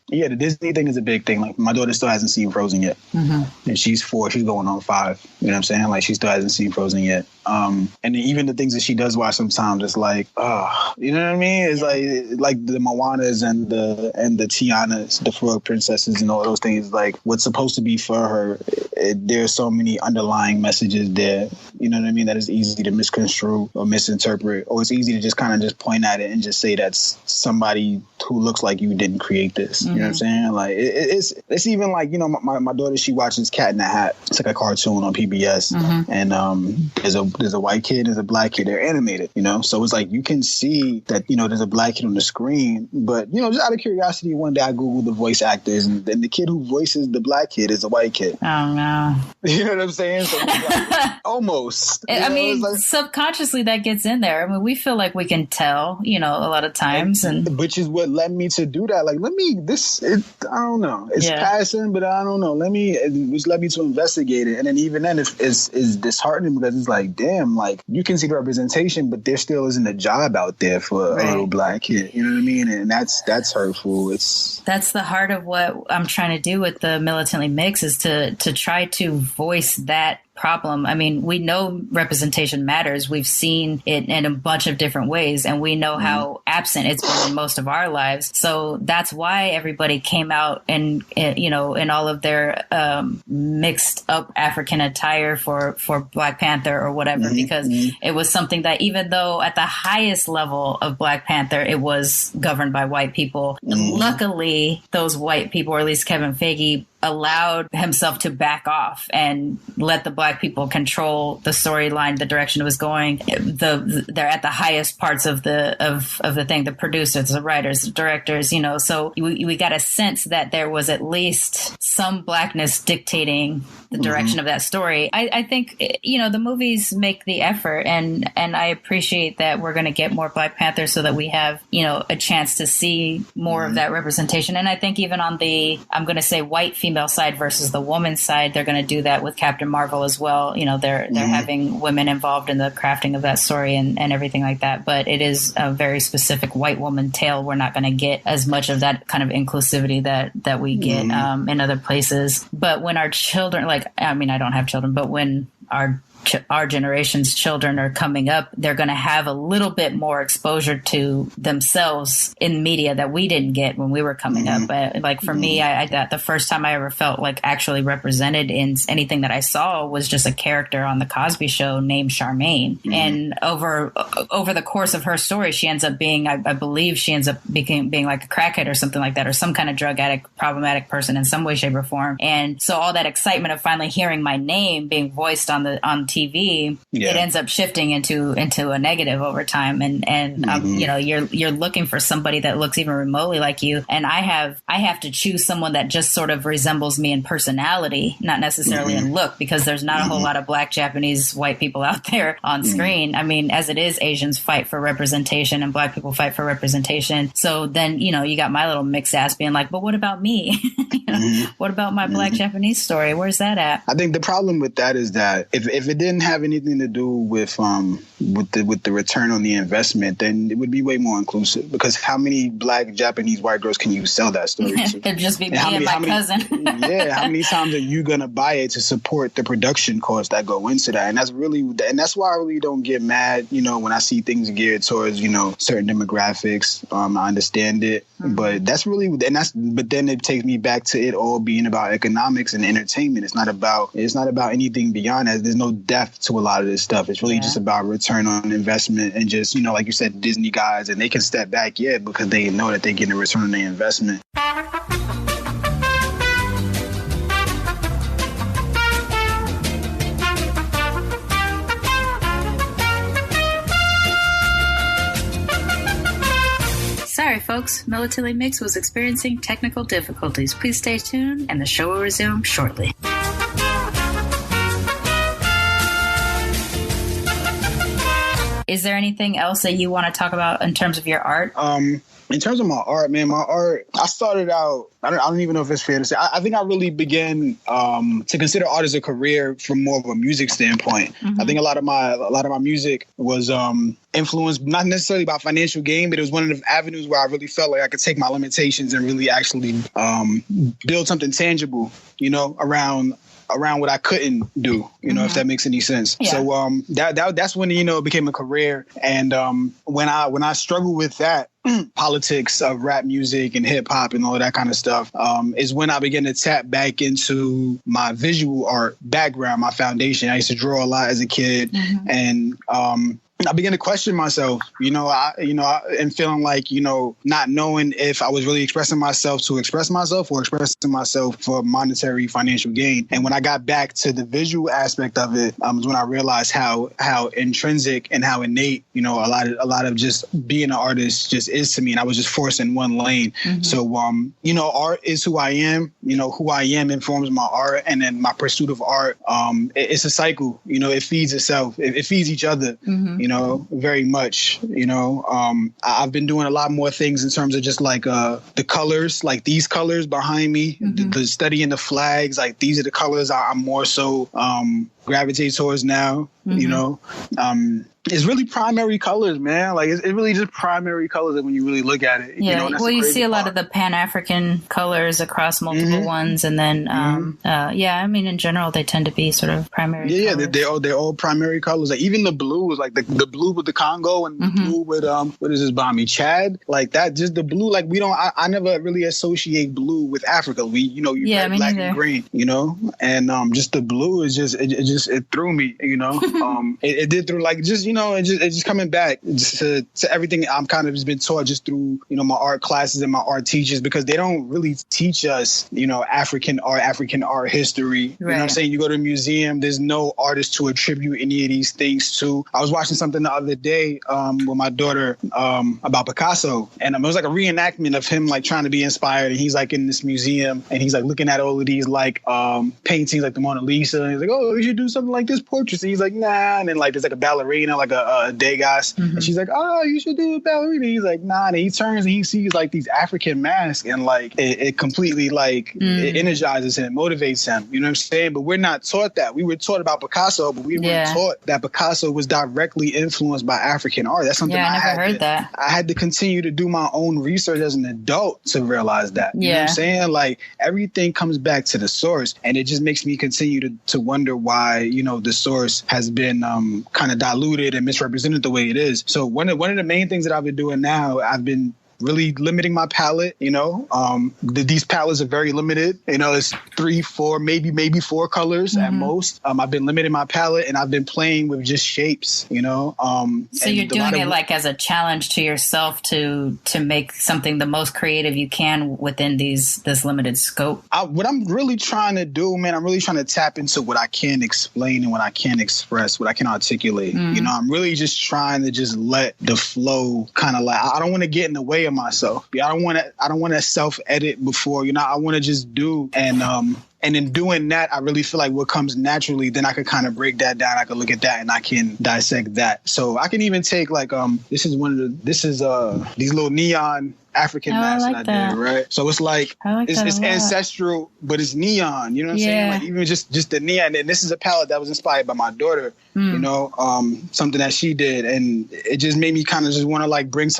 B: Yeah, the Disney thing is a big thing. Like my daughter still hasn't seen Frozen yet, and she's 4. She's going on 5. You know what I'm saying? Like she still hasn't seen Frozen yet. And even the things that she does watch sometimes, it's like, you know what I mean? It's like the Moanas and the Tianas, the Frog Princesses, and all those things. Like what's supposed to be for her, there's so many underlying messages there. You know what I mean? That is easy to misconstrue or misinterpret, or it's easy to just kind of just point at it and just say that's somebody who looks like you didn't create this. You know what I'm saying? Like it's even like, you know, my daughter, she watches Cat in the Hat. It's like a cartoon on PBS, and there's a white kid, there's a black kid. They're animated, you know, so it's like you can see that, you know, there's a black kid on the screen, but you know, just out of curiosity, one day I googled the voice actors, and then the kid who voices the black kid is a white kid.
A: Oh no,
B: you know what I'm saying? So like, almost.
A: I mean, like, subconsciously that gets in there. I mean, we feel like we can tell, you know, a lot of times, and
B: which is what led me to do that. Like, I don't know. It's passing, but I don't know. Which led me to investigate it. And then even then it's disheartening because it's like, damn, like you can see the representation, but there still isn't a job out there for a little black kid. You know what I mean? And that's hurtful. That's
A: the heart of what I'm trying to do with the Militantly Mixed, is to try to voice that problem. I mean, we know representation matters. We've seen it in a bunch of different ways, and we know how absent it's been in most of our lives. So that's why everybody came out and, you know, in all of their mixed up African attire for Black Panther or whatever, because it was something that, even though at the highest level of Black Panther, it was governed by white people, luckily those white people, or at least Kevin Feige, allowed himself to back off and let the Black people control the storyline, the direction it was going. They're at the highest parts of the thing, the producers, the writers, the directors, you know, so we got a sense that there was at least some Blackness dictating the direction of that story. I think, you know, the movies make the effort, and I appreciate that we're going to get more Black Panther so that we have, you know, a chance to see more of that representation. And I think even on the, I'm going to say, white female side versus the woman's side, they're going to do that with Captain Marvel as well. You know, they're having women involved in the crafting of that story and everything like that. But it is a very specific white woman tale. We're not going to get as much of that kind of inclusivity that we get in other places. But when our children, like, I mean, I don't have children, but when our generation's children are coming up, they're going to have a little bit more exposure to themselves in media that we didn't get when we were coming up. But like for me, I the first time I ever felt like actually represented in anything that I saw was just a character on the Cosby Show named Sharmane. And over the course of her story, she ends up being, I believe she ends up being like a crackhead or something like that, or some kind of drug addict, problematic person in some way, shape, or form. And so all that excitement of finally hearing my name being voiced on TV, it ends up shifting into a negative over time. And you know, you're looking for somebody that looks even remotely like you. And I have to choose someone that just sort of resembles me in personality, not necessarily in look, because there's not a whole lot of Black, Japanese, white people out there on screen. I mean, as it is, Asians fight for representation and Black people fight for representation. So then, you know, you got my little mixed ass being like, but what about me? You know, what about my Black Japanese story? Where's that at?
B: I think the problem with that is that if it didn't have anything to do with the return on the investment, then it would be way more inclusive. Because how many Black, Japanese, white girls can you sell that story to?
A: It'd just be me and my cousin.
B: How many times are you gonna buy it to support the production costs that go into that? And that's why I really don't get mad, you know, when I see things geared towards, you know, certain demographics. I understand it, but but then it takes me back to it all being about economics and entertainment. It's not about anything beyond that. There's no depth to a lot of this stuff. It's really just about return on investment and just, you know, like you said, Disney guys, and they can step back, because they know that they're getting a return on their investment.
A: Sorry, folks. Militarily Mixed was experiencing technical difficulties. Please stay tuned, and the show will resume shortly. Is there anything else that you want to talk about in terms of your art?
B: In terms of my art, man, I started out, I don't even know if it's fair to say, I think I really began to consider art as a career from more of a music standpoint. Mm-hmm. I think a lot of my music was influenced not necessarily by financial gain, but it was one of the avenues where I really felt like I could take my limitations and really actually build something tangible, around what I couldn't do, if that makes any sense. Yeah. So that's when, it became a career. And when I struggled with that, politics of rap music and hip hop and all that kind of stuff, is when I began to tap back into my visual art background, my foundation. I used to draw a lot as a kid, and I began to question myself, and feeling like, not knowing if I was really expressing myself to express myself or expressing myself for monetary financial gain. And when I got back to the visual aspect of it, was when I realized how intrinsic and how innate, a lot of just being an artist just is to me. And I was just forced in one lane. Mm-hmm. So, art is who I am. Who I am informs my art, and then my pursuit of art. It's a cycle. It feeds itself. It feeds each other. Mm-hmm. Very much, I've been doing a lot more things in terms of just like the colors, like these colors behind me, the studying the flags, like these are the colors I'm more so gravitate towards now, It's really primary colors, man. Like it's really just primary colors when you really look at it.
A: Yeah, you see a lot of the Pan-African colors across multiple ones, and then in general they tend to be sort of primary.
B: Yeah,
A: colors.
B: they're all primary colors. Like even the blue is like the blue with the Congo and the blue with what is this by me, Chad? Like that, just the blue. Like I never really associate blue with Africa. Red, black, and green. And just the blue is just it threw me. It did through like just. It's just coming back to everything I'm kind of just been taught just through, my art classes and my art teachers, because they don't really teach us, African art history. Right. You know what I'm saying? You go to a museum, there's no artist to attribute any of these things to. I was watching something the other day with my daughter about Picasso, and it was like a reenactment of him like trying to be inspired, and he's like in this museum, and he's like looking at all of these like paintings like the Mona Lisa, and he's like, oh, you should do something like this portrait. And he's like, nah, and then like there's like a ballerina, like a Degas, and she's like, oh, you should do a ballerina. He's like, nah, and he turns and he sees like these African masks, and like it completely like it energizes him, motivates him. You know what I'm saying? But we're not taught that. We were taught about Picasso, but we weren't taught that Picasso was directly influenced by African art. That's something I never heard that. I had to continue to do my own research as an adult to realize that. You know what I'm saying? Like everything comes back to the source, and it just makes me continue to wonder why, the source has been kind of diluted and misrepresented the way it is. So one of the main things that I've been doing now, I've been really limiting my palette. These palettes are very limited. It's 3, 4, maybe 4 colors at most. I've been limiting my palette, and I've been playing with just shapes. So
A: you're doing it like as a challenge to yourself to make something the most creative you can within this limited scope.
B: What I'm really trying to do, man, I'm really trying to tap into what I can explain and what I can express, what I can articulate. I'm really just trying to just let the flow kind of like, I don't want to get in the way of myself. I don't want to self-edit before, I want to just do. And in doing that, I really feel like what comes naturally, then I could kind of break that down. I could look at that and I can dissect that. So I can even take like, this is these little neon African masks that I did, right? So it's like, it's ancestral, but it's neon, you know what I'm saying? Like even just the neon. And this is a palette that was inspired by my daughter, something that she did. And it just made me kind of just want to like bring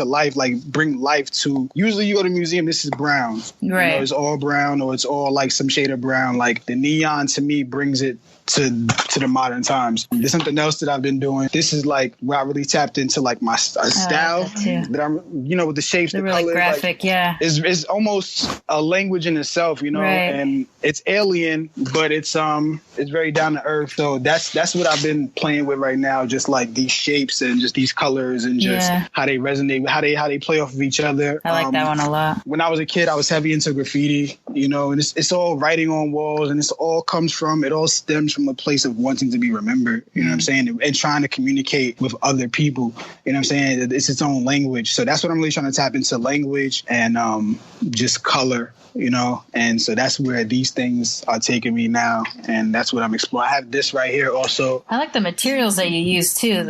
B: life to, usually you go to a museum, this is brown. Right. It's all brown or it's all like some shade of brown. Like the neon to me brings it to the modern times. There's something else that I've been doing. This is like where I really tapped into like my style that I'm, with the shapes, the
A: really
B: colors.
A: Graphic,
B: like, it's almost a language in itself, and it's alien, but it's very down to earth. So that's what I've been playing with right now. Just like these shapes and just these colors and just how they resonate, how they play off of each other.
A: I like that one a lot.
B: When I was a kid, I was heavy into graffiti, and it's all writing on walls, and it all stems from a place of wanting to be remembered, you know what I'm saying? And trying to communicate with other people, you know what I'm saying? It's its own language. So that's what I'm really trying to tap into, language language and just color. And so that's where these things are taking me now. And that's what I'm exploring. I have this right here also.
A: I like the materials that you use too,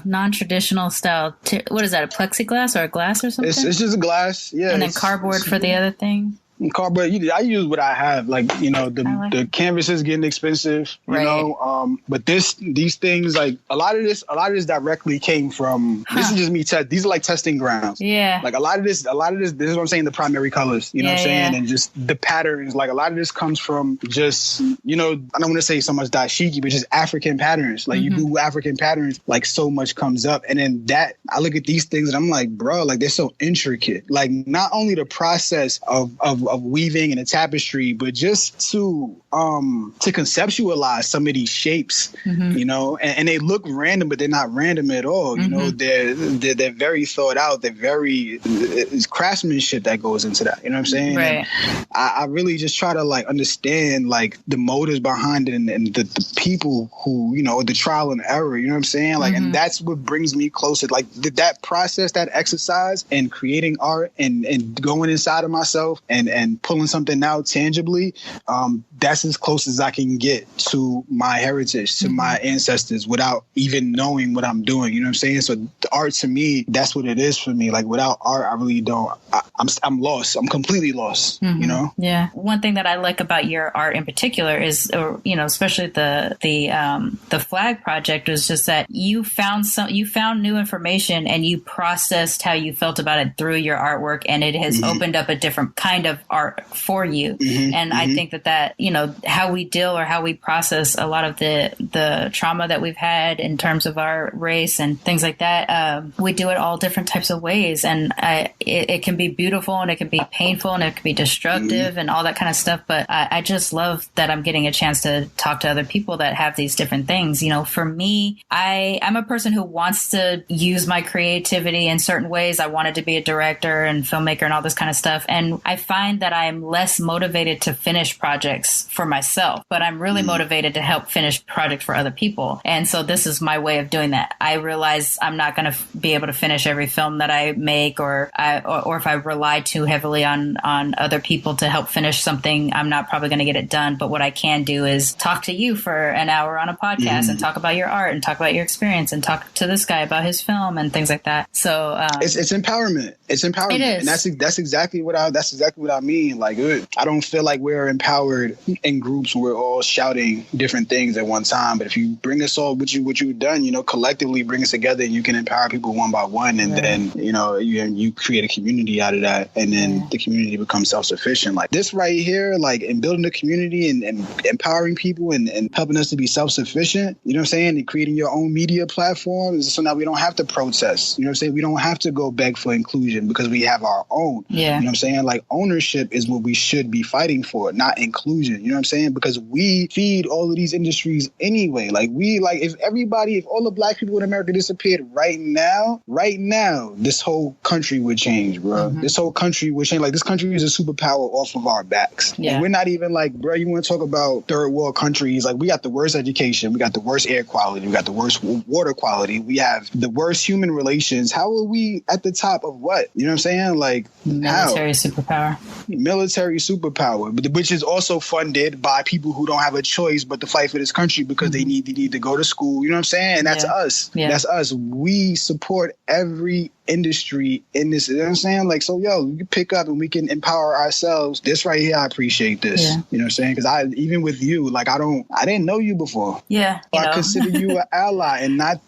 A: non-traditional style. What is that, a plexiglass or a glass or something?
B: It's just a glass. Yeah.
A: And then cardboard for the other thing.
B: Cardboard. I use what I have. The canvas is getting expensive. But these things, like a lot of this directly came from. This is just me. These are like testing grounds.
A: Yeah.
B: Like a lot of this. This is what I'm saying. The primary colors. You know what I'm saying, and just the patterns. Like a lot of this comes from just I don't want to say so much dashiki, but just African patterns. Like you Google African patterns, like so much comes up, and then I look at these things and I'm like, bro, like they're so intricate. Like not only the process of weaving and a tapestry, but just to conceptualize some of these shapes, and they look random, but they're not random at all. They're very thought out. It's craftsmanship that goes into that. You know what I'm saying?
A: Right.
B: I really just try to understand the motives behind it and the people who, the trial and error, you know what I'm saying? And that's what brings me closer. Like that process, that exercise and creating art and going inside of myself and pulling something out tangibly, that's as close as I can get to my heritage, to my ancestors without even knowing what I'm doing. You know what I'm saying? So the art to me, that's what it is for me. Like without art, I really don't, I'm lost. I'm completely lost,
A: Yeah. One thing that I like about your art in particular is, especially the flag project, was just that you found new information and you processed how you felt about it through your artwork, and it has opened up a different kind of art for you. And I think that how we deal or how we process a lot of the trauma that we've had in terms of our race and things like that, we do it all different types of ways, and it can be beautiful and it can be painful and it can be destructive and all that kind of stuff. But I just love that I'm getting a chance to talk to other people that have these different things. For me, I'm a person who wants to use my creativity in certain ways. I wanted to be a director and filmmaker and all this kind of stuff, and I find that I'm less motivated to finish projects for myself, but I'm really motivated to help finish projects for other people. And so this is my way of doing that. I realize I'm not going to be able to finish every film that I make, or if I rely too heavily on other people to help finish something, I'm not probably going to get it done. But what I can do is talk to you for an hour on a podcast and talk about your art and talk about your experience and talk to this guy about his film and things like that. So
B: it's empowerment. It's empowerment.
A: It is.
B: And that's exactly what I mean. Like I don't feel like we're empowered in groups where we're all shouting different things at one time. But if you bring us all what you've done, collectively bring us together, and you can empower people one by one, and then you create a community out of that, and then the community becomes self-sufficient. Like this right here, like in building a community and empowering people and helping us to be self-sufficient, you know what I'm saying, and creating your own media platforms, so now we don't have to protest. You know what I'm saying? We don't have to go beg for inclusion because we have our own. Yeah. You know what I'm saying? Like ownership is what we should be fighting for, not inclusion. You know what I'm saying? Because we feed all of these industries anyway. Like if all the black people in America disappeared right now, this whole country would change, bro. This whole country would change. Like this country is a superpower off of our backs. Yeah. And we're not even like, bro, you want to talk about third world countries? Like we got the worst education. We got the worst air quality. We got the worst water quality. We have the worst human relations. How are we at the top of what? You know what I'm saying? Like
A: military superpower.
B: Military superpower, which is also funded by people who don't have a choice but to fight for this country because they need to go to school. You know what I'm saying? And that's us. Yeah. That's us. We support every industry in this. You know what I'm saying? Like, so, we can pick up and we can empower ourselves. This right here, I appreciate this. Yeah. You know what I'm saying? Because even with you, like, I didn't know you before.
A: Yeah.
B: I consider you an ally and not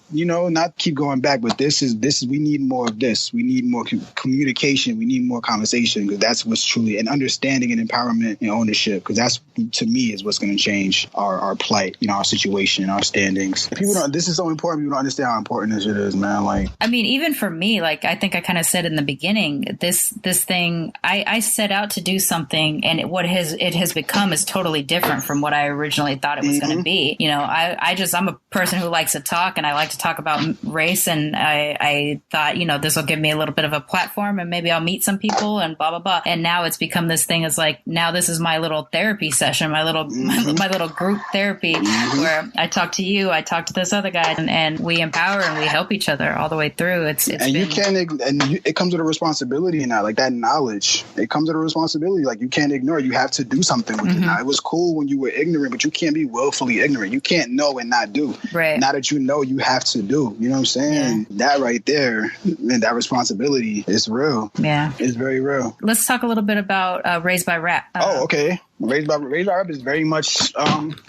B: keep going back. But this is, we need more of this. We need more communication. We need more conversation, because that's what's truly an understanding and empowerment and ownership. Because that's, to me, is what's going to change our plight, our situation, our standings. This is so important. People don't understand how important this shit is, man. Like,
A: I mean, even for me, like, I think I kind of said in the beginning, this thing, I set out to do something, and what it has become is totally different from what I originally thought it was going to be. I'm a person who likes to talk, and I like to talk about race, and I thought, this will give me a little bit of a platform, and maybe I'll meet some people and blah, blah, blah. And now it's become this thing. It's like, now this is my little therapy session, my little group therapy, where I talk to you, I talk to this other guy, and we empower and we help each other all the way through. It's been
B: can't, it comes with a responsibility now, like that knowledge. It comes with a responsibility. Like, you can't ignore it. You have to do something with it now. It was cool when you were ignorant, but you can't be willfully ignorant. You can't know and not do.
A: Right.
B: Now that you know, you have to do. You know what I'm saying? Yeah. That right there, and that responsibility is real.
A: Yeah.
B: It's very real.
A: Let's talk a little bit about Raised by Rap.
B: Okay. Raised by Rap is very much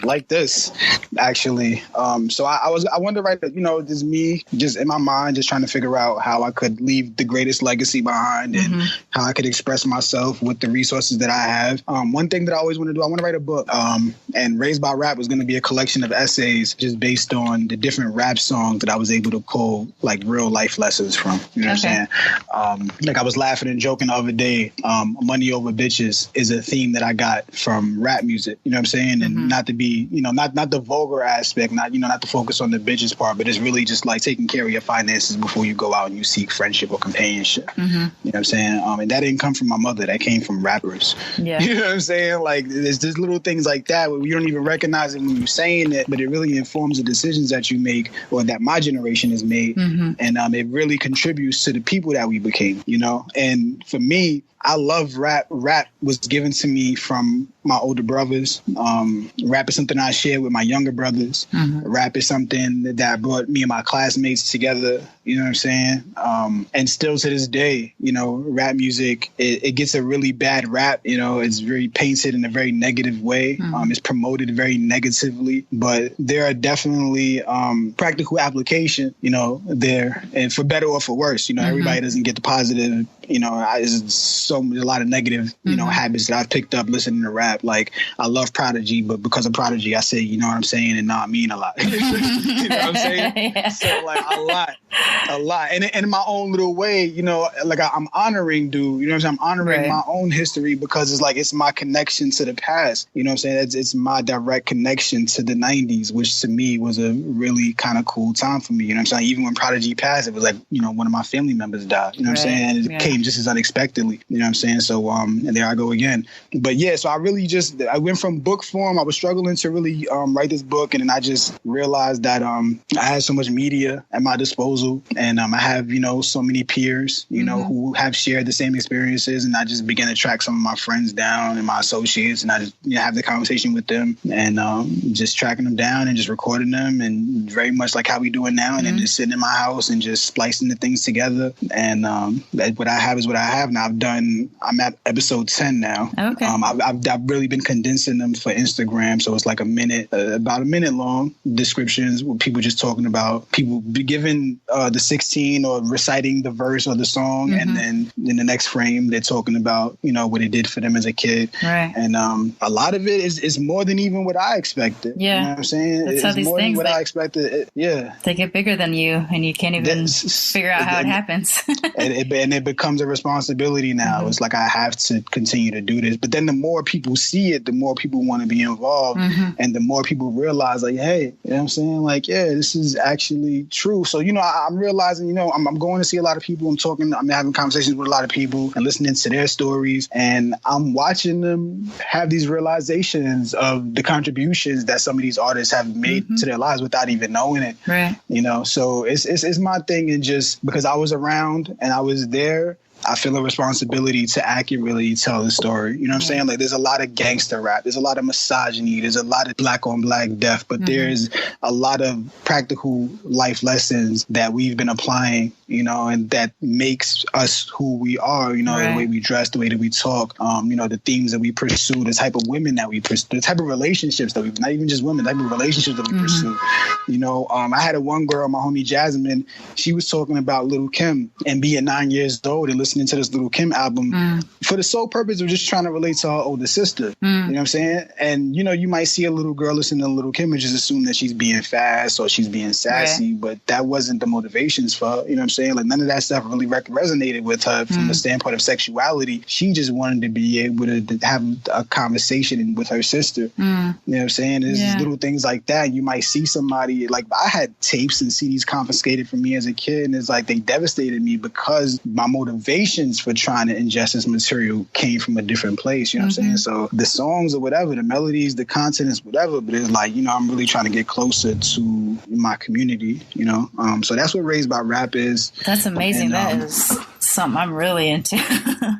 B: like this, actually. So I wanted to write, this is me just in my mind, just trying to figure out how I could leave the greatest legacy behind and how I could express myself with the resources that I have. One thing that I always want to do, I want to write a book. And Raised by Rap was going to be a collection of essays just based on the different rap songs that I was able to pull like real life lessons from. You know what I'm saying? Like I was laughing and joking the other day. Money over bitches is a theme that I got from rap music, you know what I'm saying? And not to be, not the vulgar aspect, not to focus on the bitches part, but it's really just like taking care of your finances before you go out and you seek friendship or companionship. You know what I'm saying? And that didn't come from my mother. That came from rappers. Yeah. You know what I'm saying? Like, there's just little things like that where you don't even recognize it when you're saying it, but it really informs the decisions that you make or that my generation has made. And it really contributes to the people that we became, And for me, I love rap. Rap was given to me from my older brothers. Rap is something I shared with my younger brothers. Rap is something that brought me and my classmates together. You know what I'm saying? And still to this day, rap music, it gets a really bad rap. It's very painted in a very negative way. It's promoted very negatively. But there are definitely practical application, there, and for better or for worse. Everybody doesn't get the positive. There's a lot of negative, habits that I've picked up listening to rap. Like, I love Prodigy, but because of Prodigy, I say, you know what I'm saying, and not mean a lot. You know what I'm saying? Yeah. So, like, a lot. And in my own little way, like I'm honoring dude, you know what I'm saying? I'm honoring my own history because it's like, it's my connection to the past. You know what I'm saying? It's my direct connection to the 90s, which to me was a really kind of cool time for me. You know what I'm saying? Even when Prodigy passed, it was like, one of my family members died. You know what I'm saying? And it came just as unexpectedly. You know what I'm saying? So, and there I go again. But yeah, so I went from book form. I was struggling to really write this book. And then I just realized that I had so much media at my disposal. And I have, so many peers, who have shared the same experiences. And I just began to track some of my friends down and my associates. And I just have the conversation with them and just tracking them down and just recording them. And very much like how we do it now. And then just sitting in my house and just splicing the things together. And what I have is what I have now. I'm at episode 10 now. Okay. I've really been condensing them for Instagram. So it's like about a minute long descriptions with people just talking about people giving the 16 or reciting the verse or the song. And then in the next frame, they're talking about, what it did for them as a kid. Right. And a lot of it is more than even what I expected. Yeah. You know what I'm saying?
A: That's how these more things,
B: than what I expected.
A: They get bigger than you and you can't even figure out how it happens.
B: and it becomes a responsibility now. It's like I have to continue to do this. But then the more people see it, the more people want to be involved. And the more people realize, like, hey, you know what I'm saying? Like, yeah, this is actually true. So, I'm realizing, I'm going to see a lot of people. I'm having conversations with a lot of people and listening to their stories. And I'm watching them have these realizations of the contributions that some of these artists have made to their lives without even knowing it. Right. So it's my thing. And just because I was around and I was there, I feel a responsibility to accurately tell the story. You know what I'm saying? Like, there's a lot of gangster rap. There's a lot of misogyny. There's a lot of black on black death. But there's a lot of practical life lessons that we've been applying, and that makes us who we are, the way we dress, the way that we talk, the themes that we pursue, the type of women that we pursue, the type of relationships that not even just women, the type of relationships that we pursue. I had one girl, my homie Jasmine, she was talking about Lil' Kim and being 9 years old and listening to this Lil' Kim album for the sole purpose of just trying to relate to her older sister. You know what I'm saying? And, you might see a little girl listening to Lil' Kim and just assume that she's being fast or she's being sassy, but that wasn't the motivations for her. You know what I'm saying? Like, none of that stuff really resonated with her from the standpoint of sexuality. She just wanted to be able to have a conversation with her sister. You know what I'm saying? There's little things like that. You might see somebody, like, I had tapes and CDs confiscated from me as a kid, and it's like they devastated me because my motivations for trying to ingest this material came from a different place. You know what I'm saying? So the songs or whatever, the melodies, the content is whatever, but it's like, I'm really trying to get closer to my community, So that's what Raised by Rap is.
A: That's amazing.
B: And,
A: that is something I'm really into.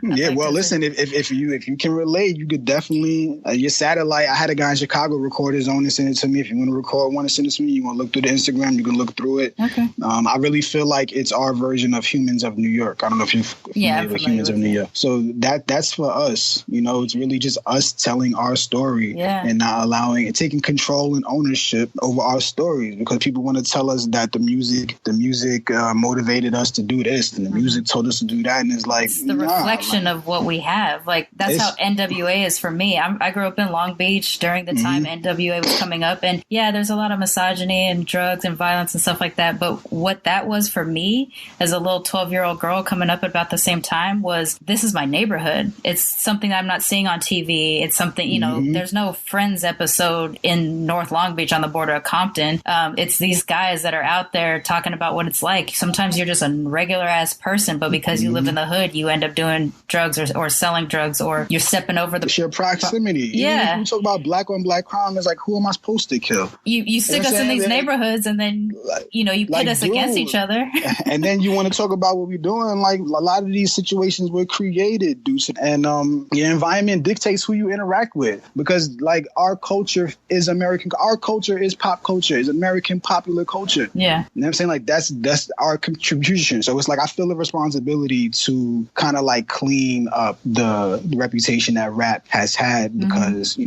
B: Yeah, well, listen, if you can relate, you could definitely your satellite. I had a guy in Chicago record his own and send it to me. If you want to record one and send it to me, you want to look through the Instagram, you can look through it.
A: Okay.
B: I really feel like it's our version of Humans of New York. I don't know if you're familiar with Humans of New York. So that's for us. It's really just us telling our story and not taking control and ownership over our stories, because people want to tell us that the music motivated us to do this and the music told us to do that, and it's like
A: it's the reflection of what we have. Like that's how NWA is for me. I grew up in Long Beach during the time NWA was coming up, and there's a lot of misogyny and drugs and violence and stuff like that. But what that was for me as a little 12-year-old girl coming up at about the same time was, this is my neighborhood. It's something I'm not seeing on TV. It's something, there's no Friends episode in North Long Beach on the border of Compton. It's these guys that are out there talking about what it's like. Sometimes you're just a regular ass person, but because you live in the hood, you end up doing drugs or selling drugs, or you're stepping over the
B: sheer proximity.
A: Yeah.
B: You talk about black on black crime, it's like, who am I supposed to kill?
A: You stick us in these neighborhoods, and then you pit us against each other.
B: And then you want to talk about what we're doing. Like, a lot of these situations were created, Deuce, and your environment dictates who you interact with, because like our culture is American. Our culture is pop culture, is American popular culture.
A: Yeah.
B: You know what I'm saying? Like that's our contribution. So it's like I feel a responsibility to kind of like clean up the reputation that rap has had, because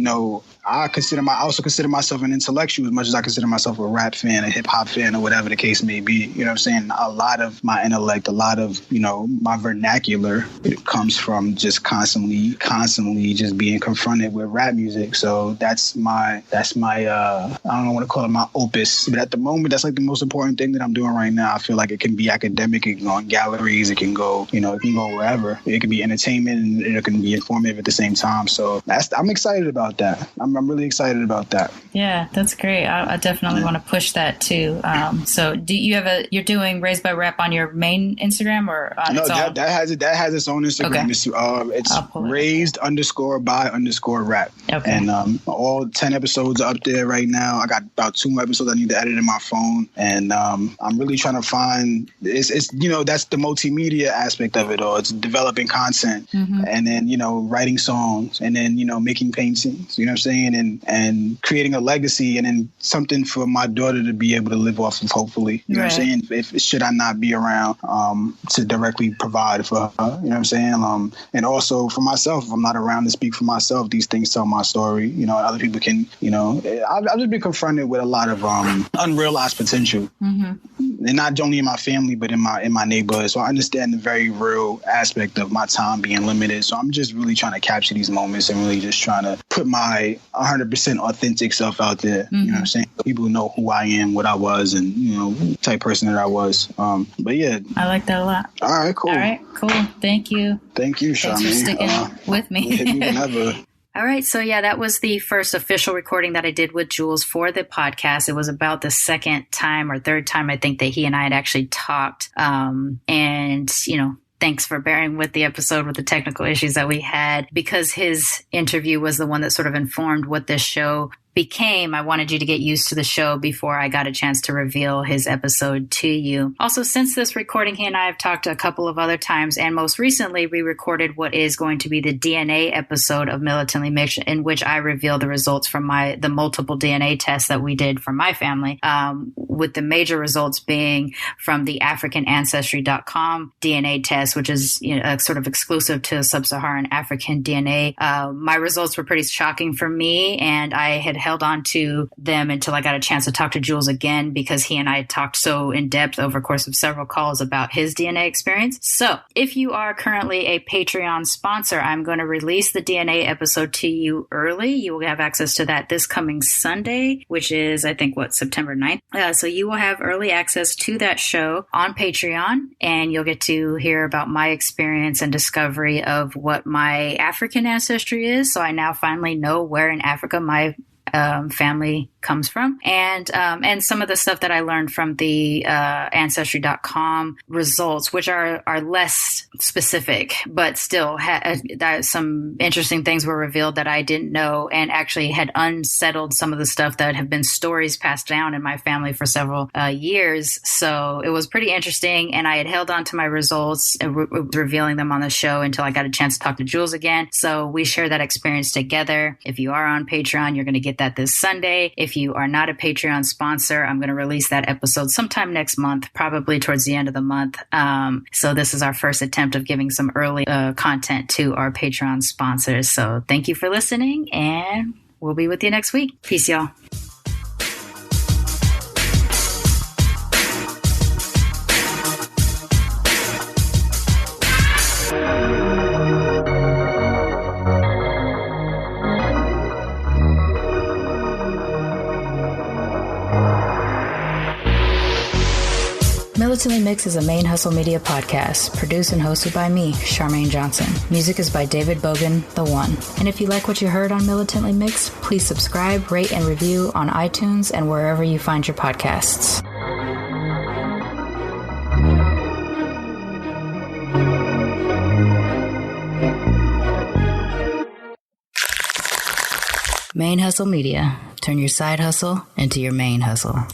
B: I also consider myself an intellectual as much as I consider myself a rap fan, a hip hop fan, or whatever the case may be. You know what I'm saying? A lot of my intellect, a lot of, my vernacular, it comes from just constantly just being confronted with rap music. So that's my I don't want to call it my opus, but at the moment, that's like the most important thing that I'm doing right now. I feel like it can be academic, it can go in galleries, it can go, it can go wherever. It can be entertainment and it can be informative at the same time. So I'm excited about that. I'm really excited about that.
A: Yeah, that's great. I definitely want to push that too. So do you have you're doing Raised by Rap on your main Instagram or on its own? That has
B: its own Instagram. Okay. It's raised_by_rap. Okay. And all 10 episodes are up there right now. I got about 2 more episodes I need to edit in my phone. And I'm really trying to find, it's that's the multimedia aspect of it all. It's developing content and then, writing songs and then, making paintings, you know what I'm saying? And creating a legacy and then something for my daughter to be able to live off of, hopefully. You know what I'm saying? If should I not be around to directly provide for her, you know what I'm saying? And also for myself, if I'm not around to speak for myself, these things tell my story. Other people can, I've just been confronted with a lot of unrealized potential. And not only in my family, but in my neighborhood. So I understand the very real aspect of my time being limited. So I'm just really trying to capture these moments and really just trying to put my 100% authentic self out there. You know what I'm saying? So people know who I am, what I was, and, type person that I was. But yeah.
A: I like that a lot.
B: All right, cool.
A: Thank you.
B: Thank you, Sharmane.
A: Thanks for sticking with me. All right. So, that was the first official recording that I did with Jules for the podcast. It was about the second time or third time, I think, that he and I had actually talked. Thanks for bearing with the episode with the technical issues that we had, because his interview was the one that sort of informed what this show became. I wanted you to get used to the show before I got a chance to reveal his episode to you. Also, since this recording, he and I have talked a couple of other times, and most recently we recorded what is going to be the DNA episode of Militantly Mixed, in which I reveal the results from the multiple DNA tests that we did for my family, with the major results being from the AfricanAncestry.com DNA test, which is sort of exclusive to Sub-Saharan African DNA. My results were pretty shocking for me, and I had held on to them until I got a chance to talk to Jules again, because he and I talked so in depth over a course of several calls about his DNA experience. So if you are currently a Patreon sponsor, I'm going to release the DNA episode to you early. You will have access to that this coming Sunday, which is, I think, September 9th. So you will have early access to that show on Patreon, and you'll get to hear about my experience and discovery of what my African ancestry is. So I now finally know where in Africa my family comes from, and some of the stuff that I learned from the Ancestry.com results, which are less specific, but still some interesting things were revealed that I didn't know, and actually had unsettled some of the stuff that have been stories passed down in my family for several years. So it was pretty interesting, and I had held on to my results and revealing them on the show until I got a chance to talk to Jules again. So we share that experience together. If you are on Patreon, you're going to get that this Sunday. If you are not a Patreon sponsor, I'm going to release that episode sometime next month, probably towards the end of the month. So this is our first attempt of giving some early content to our Patreon sponsors. So thank you for listening, and we'll be with you next week. Peace, y'all. Militantly Mixed is a ManeHustle Media podcast, produced and hosted by me, Sharmane Johnson. Music is by David Bogan, The One. And if you like what you heard on Militantly Mixed, please subscribe, rate, and review on iTunes and wherever you find your podcasts. ManeHustle Media. Turn your side hustle into your main hustle.